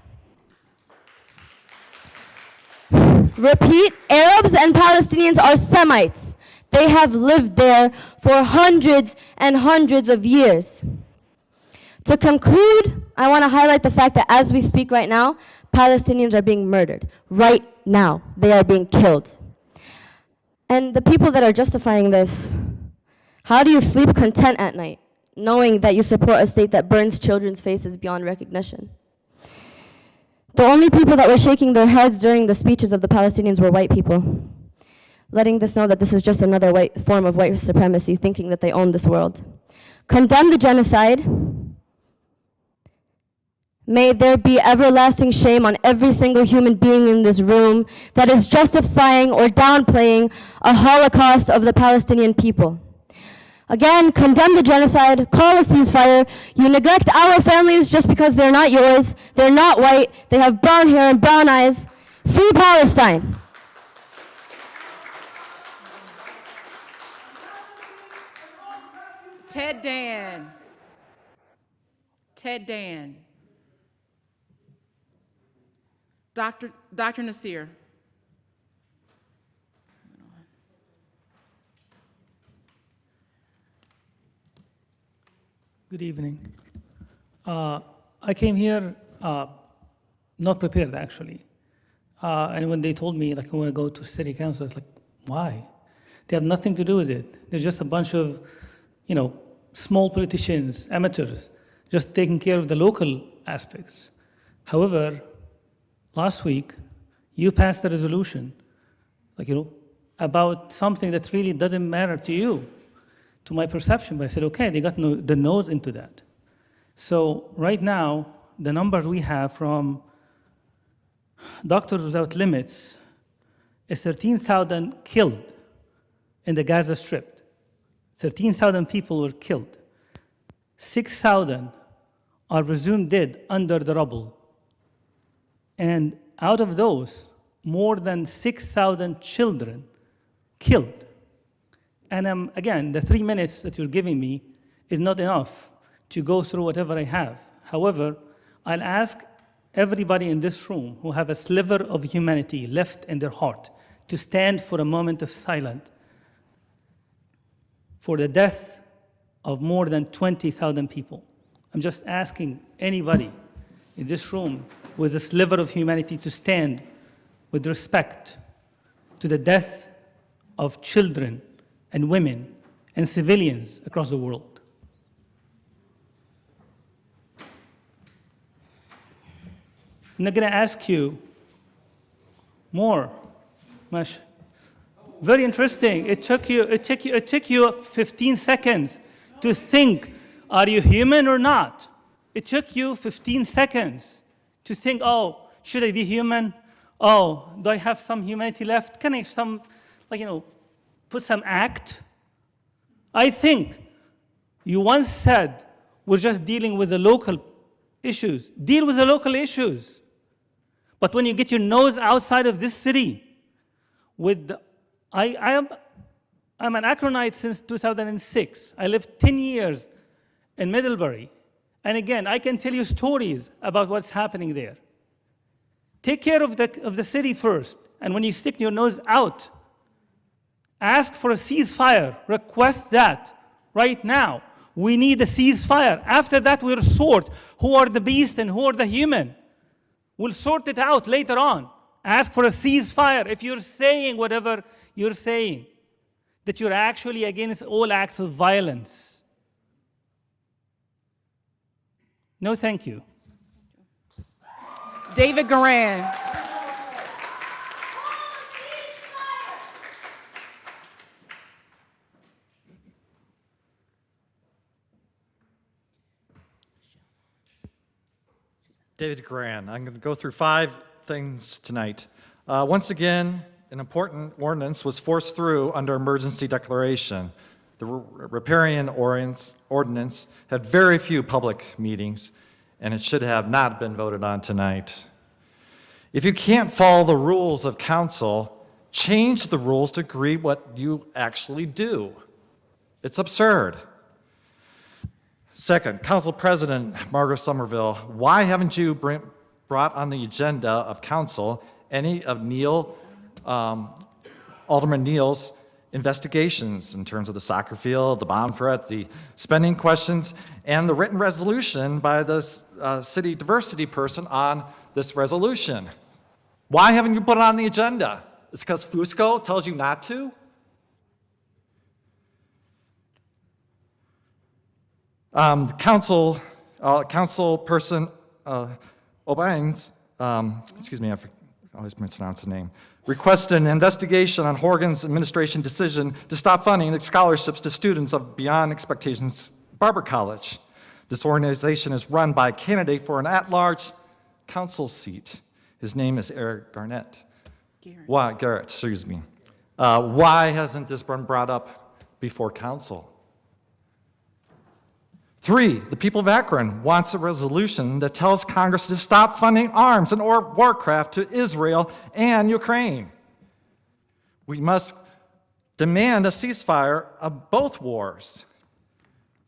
Repeat, Arabs and Palestinians are Semites. They have lived there for hundreds and hundreds of years. To conclude, I want to highlight the fact that as we speak right now, Palestinians are being murdered. Right now, they are being killed. And the people that are justifying this, how do you sleep content at night, knowing that you support a state that burns children's faces beyond recognition? The only people that were shaking their heads during the speeches of the Palestinians were white people, letting us know that this is just another form of white supremacy, thinking that they own this world. Condemn the genocide. May there be everlasting shame on every single human being in this room that is justifying or downplaying a Holocaust of the Palestinian people. Again, condemn the genocide, call a ceasefire. You neglect our families just because they're not yours. They're not white. They have brown hair and brown eyes. Free Palestine. Ted Dan. Ted Dan. Dr. Nasir. Good evening. I came here not prepared, actually. And when they told me, like, I want to go to city council, it's like, why? They have nothing to do with it. They're just a bunch of, small politicians, amateurs, just taking care of the local aspects. However, last week, you passed a resolution, about something that really doesn't matter to you. To my perception, but I said, okay, they got the nose into that. So right now, the numbers we have from Doctors Without Limits is 13,000 killed in the Gaza Strip. 13,000 people were killed. 6,000 are presumed dead under the rubble. And out of those, more than 6,000 children killed. And again, the 3 minutes that you're giving me is not enough to go through whatever I have. However, I'll ask everybody in this room who have a sliver of humanity left in their heart to stand for a moment of silence for the death of more than 20,000 people. I'm just asking anybody in this room with a sliver of humanity to stand with respect to the death of children and women and civilians across the world. I'm not going to ask you more. Much. Very interesting. It took you 15 seconds to think, are you human or not? It took you 15 seconds to think, oh, should I be human? Oh, do I have some humanity left? Can I put some act? I think you once said we're just dealing with the local issues. Deal with the local issues. But when you get your nose outside of this city, I'm an Akronite since 2006. I lived 10 years in Middlebury. And again, I can tell you stories about what's happening there. Take care of the city first. And when you stick your nose out, ask for a ceasefire. Request that right now. We need a ceasefire. After that, we'll sort who are the beast and who are the human. We'll sort it out later on. Ask for a ceasefire. If you're saying whatever you're saying, that you're actually against all acts of violence. No, thank you. David Garan. David Garan. I'm going to go through 5 things tonight. Once again, an important ordinance was forced through under emergency declaration. The riparian ordinance had very few public meetings, and it should have not been voted on tonight. If you can't follow the rules of council, change the rules to agree what you actually do. It's absurd. Second, Council President Margaret Somerville, why haven't you brought on the agenda of council any of Alderman Neal's investigations in terms of the soccer field, the bond threat, the spending questions, and the written resolution by the city diversity person on this resolution? Why haven't you put it on the agenda? Is it because Fusco tells you not to? Council person O'Baines, excuse me, I always mispronounce the name, requested an investigation on Horgan's administration decision to stop funding the scholarships to students of Beyond Expectations Barber College. This organization is run by a candidate for an at-large council seat. His name is Eric Garrett. Garrett, excuse me. Why hasn't this been brought up before council? 3, the people of Akron wants a resolution that tells Congress to stop funding arms and or warcraft to Israel and Ukraine. We must demand a ceasefire of both wars.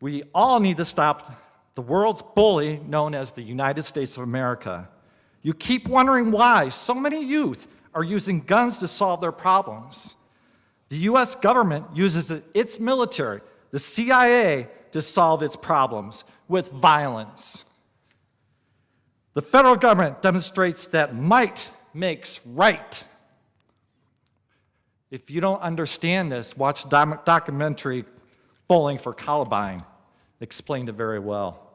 We all need to stop the world's bully known as the United States of America. You keep wondering why so many youth are using guns to solve their problems. The U.S. government uses its military, the CIA, to solve its problems with violence. The federal government demonstrates that might makes right. If you don't understand this, watch the documentary Bowling for Columbine. Explained it very well.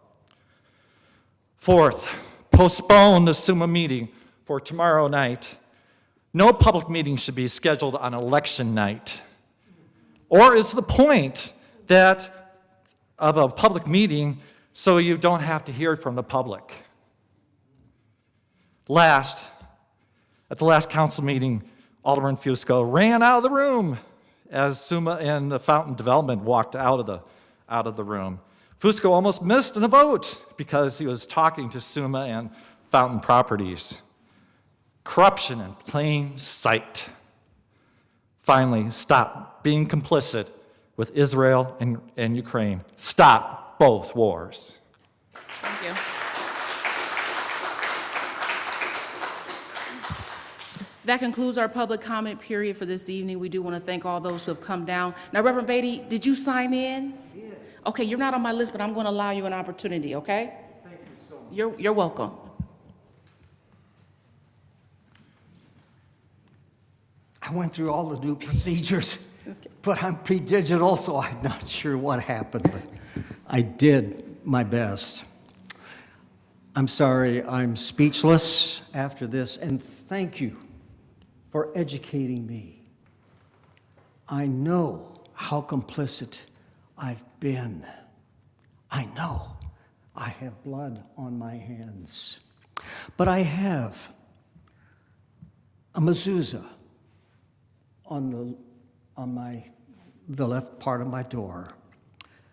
4th, postpone the SUMA meeting for tomorrow night. No public meeting should be scheduled on election night. Or is the point that of a public meeting so you don't have to hear from the public? Last, at the last council meeting, Alderman Fusco ran out of the room as Suma and the Fountain Development walked out of the room. Fusco almost missed a vote because he was talking to Suma and Fountain Properties. Corruption in plain sight. Finally, stop being complicit with Israel and Ukraine. Stop both wars. Thank you. That concludes our public comment period for this evening. We do want to thank all those who have come down. Now, Reverend Beatty, did you sign in? Yeah. Okay, you're not on my list, but I'm going to allow you an opportunity, okay? Thank you so much. You're welcome. I went through all the new procedures, but I'm pre-digital, so I'm not sure what happened, but I did my best. I'm sorry, I'm speechless after this, and thank you for educating me. I know how complicit I've been. I know I have blood on my hands, but I have a mezuzah on the left part of my door.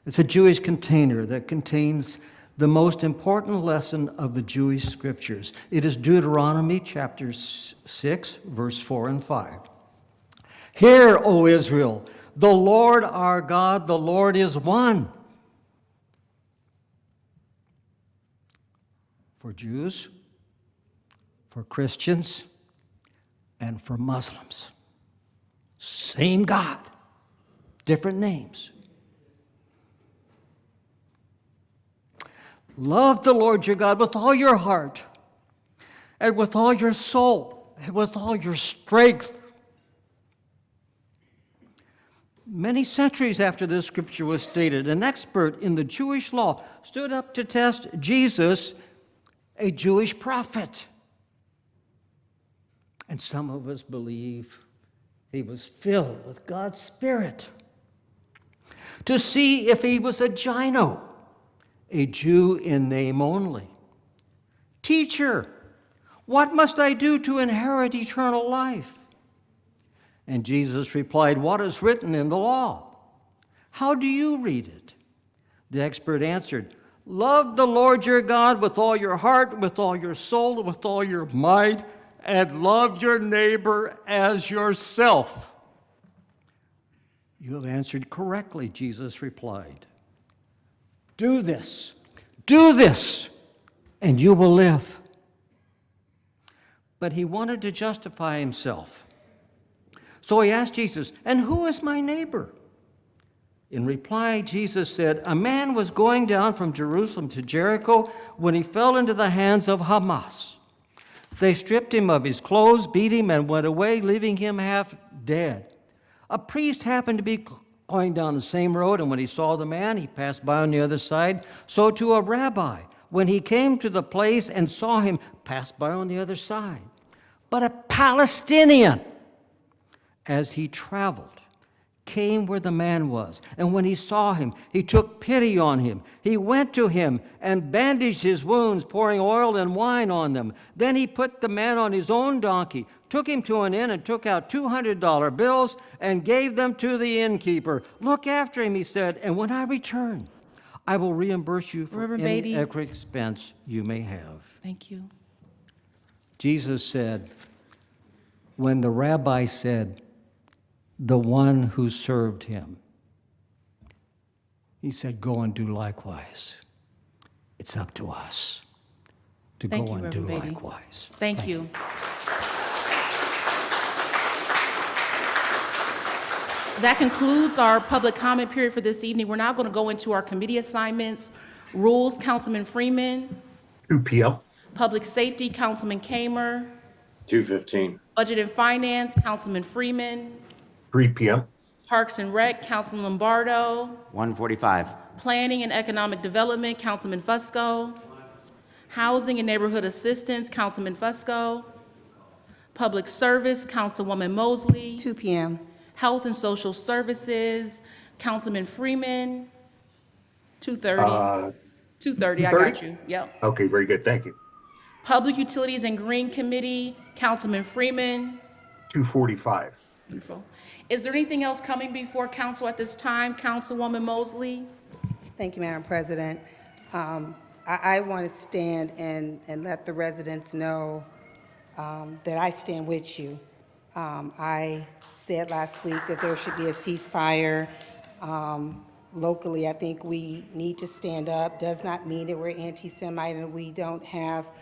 It's a Jewish container that contains the most important lesson of the Jewish scriptures. It is Deuteronomy chapter 6, verse 4 and 5. Hear, O Israel, the Lord our God, the Lord is one. For Jews, for Christians, and for Muslims. Same God, different names. Love the Lord your God with all your heart, and with all your soul, and with all your strength. Many centuries after this scripture was stated, an expert in the Jewish law stood up to test Jesus, a Jewish prophet. And some of us believe he was filled with God's Spirit to see if he was a Gino, a Jew in name only. Teacher, what must I do to inherit eternal life? And Jesus replied, what is written in the law? How do you read it? The expert answered, love the Lord your God with all your heart, with all your soul, and with all your might, and love your neighbor as yourself. You have answered correctly, Jesus replied. Do this, and you will live. But he wanted to justify himself. So he asked Jesus, and who is my neighbor? In reply, Jesus said, a man was going down from Jerusalem to Jericho when he fell into the hands of Hamas. They stripped him of his clothes, beat him, and went away, leaving him half dead. A priest happened to be going down the same road, and when he saw the man, he passed by on the other side. So too a rabbi, when he came to the place and saw him, passed by on the other side. But a Palestinian, as he traveled, came where the man was. And when he saw him, he took pity on him. He went to him and bandaged his wounds, pouring oil and wine on them. Then he put the man on his own donkey, took him to an inn, and took out $200 bills and gave them to the innkeeper. Look after him, he said, and when I return, I will reimburse you for Reverend any Beatty. extra expense you may have. Thank you. Jesus said, when the rabbi said, the one who served him, he said, go and do likewise. It's up to us to Thank go you, and do Reverend Beatty. likewise. Thank you. That concludes our public comment period for this evening. We're now going to go into our committee assignments. Rules, Councilman Freeman. 2 p.m. Public Safety, Councilman Kamer. 2:15. Budget and Finance, Councilman Freeman. 3 p.m. Parks and Rec, Councilman Lombardo. 1:45. Planning and Economic Development, Councilman Fusco. Housing and Neighborhood Assistance, Councilman Fusco. Public Service, Councilwoman Mosley. 2 p.m. Health and Social Services, Councilman Freeman. 2:30. 2:30, I got you. Yep. Okay, very good. Thank you. Public Utilities and Green Committee, Councilman Freeman. 2:45. Wonderful. Is there anything else coming before council at this time? Councilwoman Mosley? Thank you, Madam President. I want to stand and let the residents know that I stand with you. I said last week that there should be a ceasefire. Locally, I think we need to stand up. Does not mean that we're anti-Semite and we don't have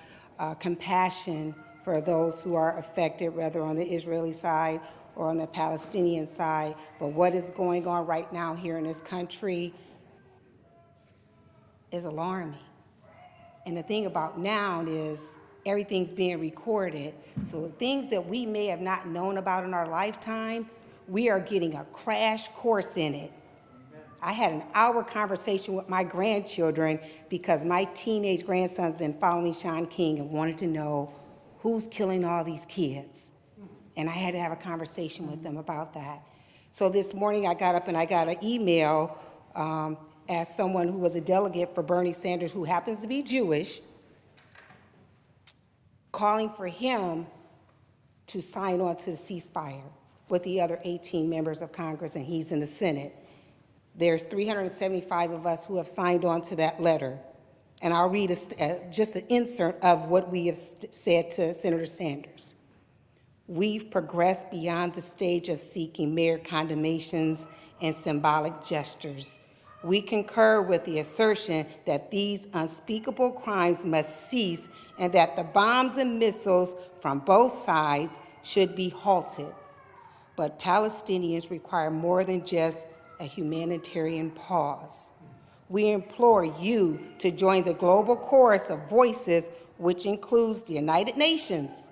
compassion for those who are affected, whether on the Israeli side or on the Palestinian side. But what is going on right now here in this country is alarming. And the thing about now is everything's being recorded. So things that we may have not known about in our lifetime, we are getting a crash course in it. I had an hour conversation with my grandchildren because my teenage grandson's been following Sean King and wanted to know who's killing all these kids. And I had to have a conversation with them about that. So this morning I got up and I got an email as someone who was a delegate for Bernie Sanders, who happens to be Jewish, calling for him to sign on to the ceasefire with the other 18 members of Congress, and he's in the Senate. There's 375 of us who have signed on to that letter. And I'll read just an insert of what we have said to Senator Sanders. We've progressed beyond the stage of seeking mere condemnations and symbolic gestures. We concur with the assertion that these unspeakable crimes must cease and that the bombs and missiles from both sides should be halted. But Palestinians require more than just a humanitarian pause. We implore you to join the global chorus of voices, which includes the United Nations,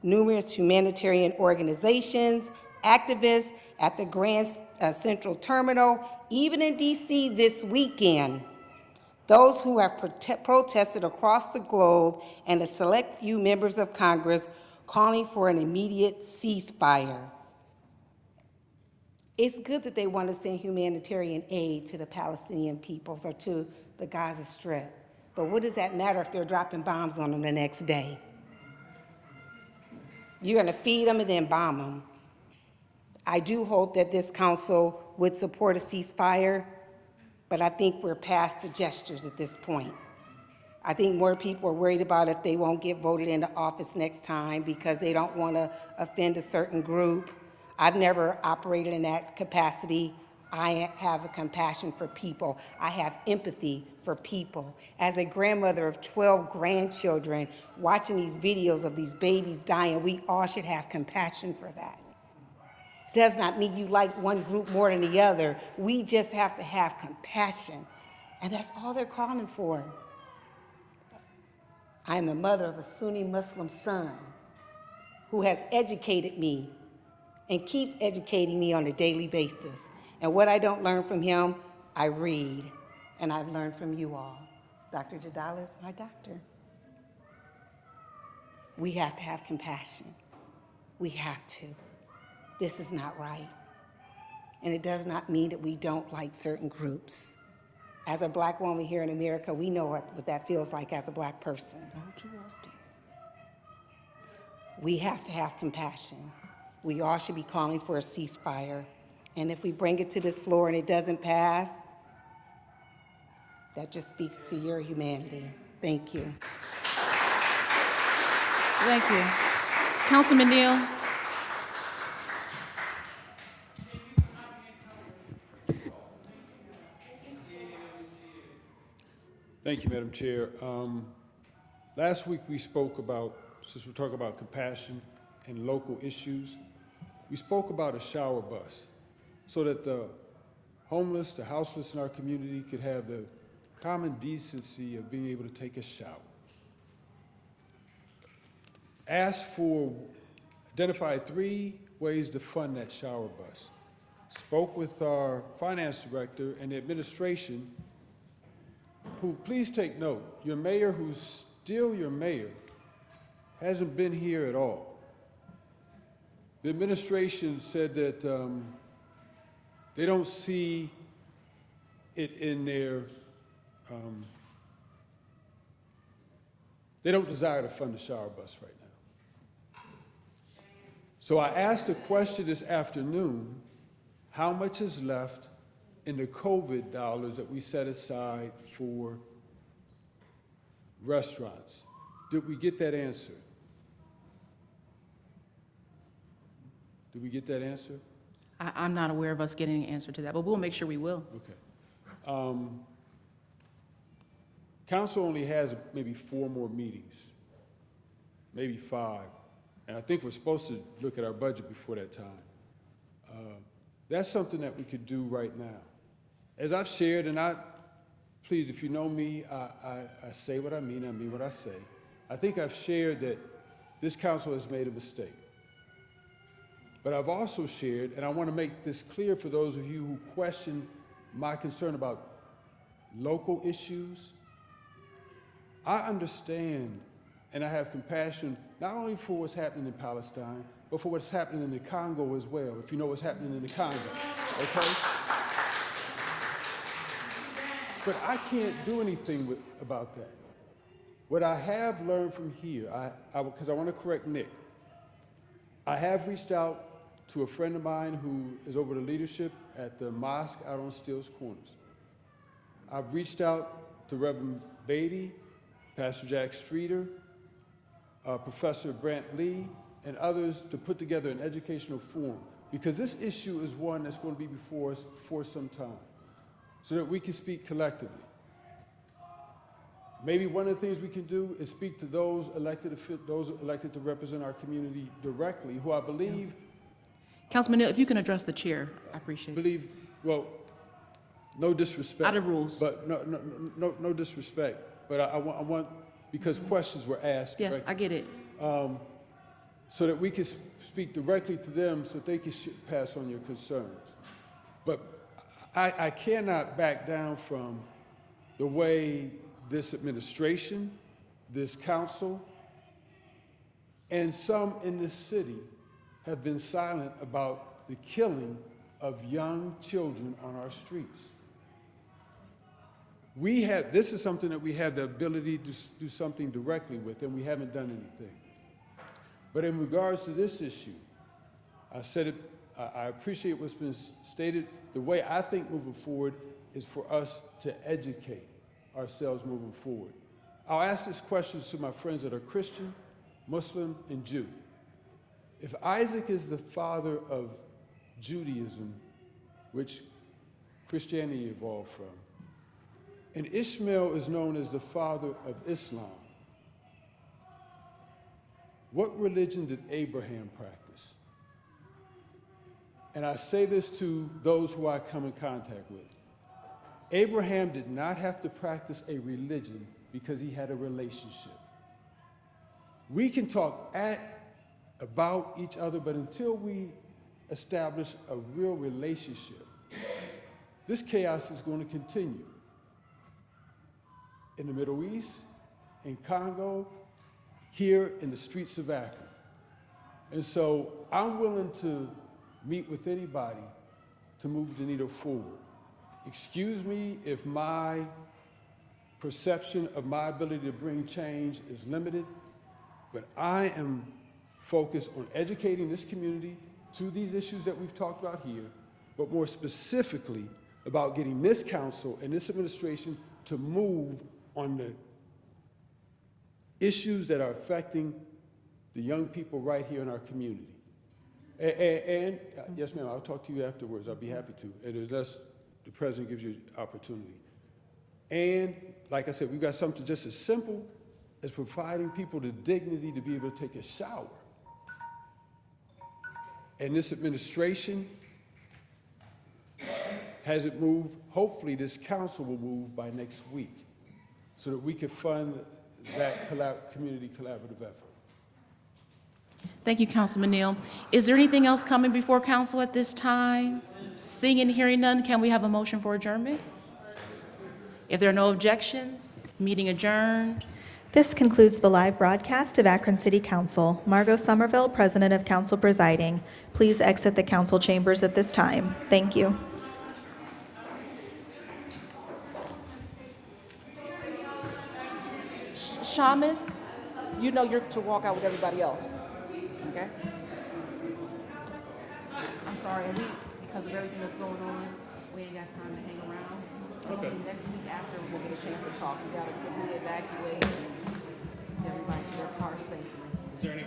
numerous humanitarian organizations, activists at the Grand Central Terminal, even in DC this weekend, those who have protested across the globe, and a select few members of Congress calling for an immediate ceasefire. It's good that they want to send humanitarian aid to the Palestinian peoples or to the Gaza Strip, but what does that matter if they're dropping bombs on them the next day? You're going to feed them and then bomb them. I do hope that this council would support a ceasefire, but I think we're past the gestures at this point. I think more people are worried about if they won't get voted into office next time because they don't want to offend a certain group. I've never operated in that capacity. I have a compassion for people. I have empathy for people. As a grandmother of 12 grandchildren, watching these videos of these babies dying, we all should have compassion for that. Does not mean you like one group more than the other. We just have to have compassion, and that's all they're calling for. I am the mother of a Sunni Muslim son who has educated me and keeps educating me on a daily basis. And what I don't learn from him, I read, and I've learned from you all. Dr. Jadala is my doctor. We have to have compassion. We have to. This is not right. And it does not mean that we don't like certain groups. As a black woman here in America, we know what that feels like as a black person. We have to have compassion. We all should be calling for a ceasefire. And if we bring it to this floor and it doesn't pass, that just speaks to your humanity. Thank you. Thank you. Councilman Neal. Thank you, Madam Chair. Last week we spoke about, since we're talking about compassion and local issues, we spoke about a shower bus so that the homeless, the houseless in our community could have the common decency of being able to take a shower. Identified 3 ways to fund that shower bus. Spoke with our finance director and the administration, who, please take note, your mayor, who's still your mayor, hasn't been here at all. The administration said that they don't see it in their, they don't desire to fund the shower bus right now. So I asked a question this afternoon, how much is left in the COVID dollars that we set aside for restaurants? Did we get that answer? Did we get that answer? I'm not aware of us getting an answer to that, but we'll make sure we will. Okay. Council only has maybe 4 more meetings, maybe 5. And I think we're supposed to look at our budget before that time. That's something that we could do right now. As I've shared, and please, if you know me, I say what I mean what I say. I think I've shared that this council has made a mistake. But I've also shared, and I want to make this clear for those of you who question my concern about local issues, I understand and I have compassion not only for what's happening in Palestine, but for what's happening in the Congo as well, if you know what's happening in the Congo, okay? But I can't do anything about that. What I have learned from here, because I want to correct Nick, I have reached out to a friend of mine who is over the leadership at the mosque out on Steele's Corners. I've reached out to Reverend Beatty, Pastor Jack Streeter, Professor Brant Lee, and others to put together an educational forum, because this issue is one that's going to be before us for some time, so that we can speak collectively. Maybe one of the things we can do is speak to those elected to represent our community directly, who I believe... Councilman Neal, if you can address the chair, I appreciate it. Well, no disrespect. Out of rules. But no disrespect. But I want, because questions were asked. Yes, I get it. So that we can speak directly to them so that they can pass on your concerns. But I cannot back down from the way this administration, this council, and some in this city have been silent about the killing of young children on our streets. This is something that we have the ability to do something directly with, and we haven't done anything. But in regards to this issue, I said it, I appreciate what's been stated. The way I think moving forward is for us to educate ourselves moving forward. I'll ask this question to my friends that are Christian, Muslim, and Jew. If Isaac is the father of Judaism, which Christianity evolved from, and Ishmael is known as the father of Islam, what religion did Abraham practice? And I say this to those who I come in contact with. Abraham did not have to practice a religion because he had a relationship. We can talk about each other, but until we establish a real relationship, this chaos is going to continue. In the Middle East, in Congo, here in the streets of Akron. And so I'm willing to meet with anybody to move the needle forward. Excuse me if my perception of my ability to bring change is limited, but I am focused on educating this community to these issues that we've talked about here, but more specifically about getting this council and this administration to move on the issues that are affecting the young people right here in our community. And yes, ma'am, I'll talk to you afterwards. I'll be happy to, and unless the president gives you an opportunity. And like I said, we've got something just as simple as providing people the dignity to be able to take a shower. And this administration hasn't moved. Hopefully this council will move by next week so that we can fund that community collaborative effort. Thank you, Councilman Neal. Is there anything else coming before council at this time? Seeing and hearing none, can we have a motion for adjournment? If there are no objections, meeting adjourned. This concludes the live broadcast of Akron City Council. Margot Somerville, President of Council presiding. Please exit the council chambers at this time. Thank you. Shamus, you know you're to walk out with everybody else, okay? I'm sorry, because of everything that's going on, we ain't got time to hang around. Okay. Hopefully next week after, we'll get a chance to talk. We gotta quickly evacuate and get everybody to their cars safely. Is there any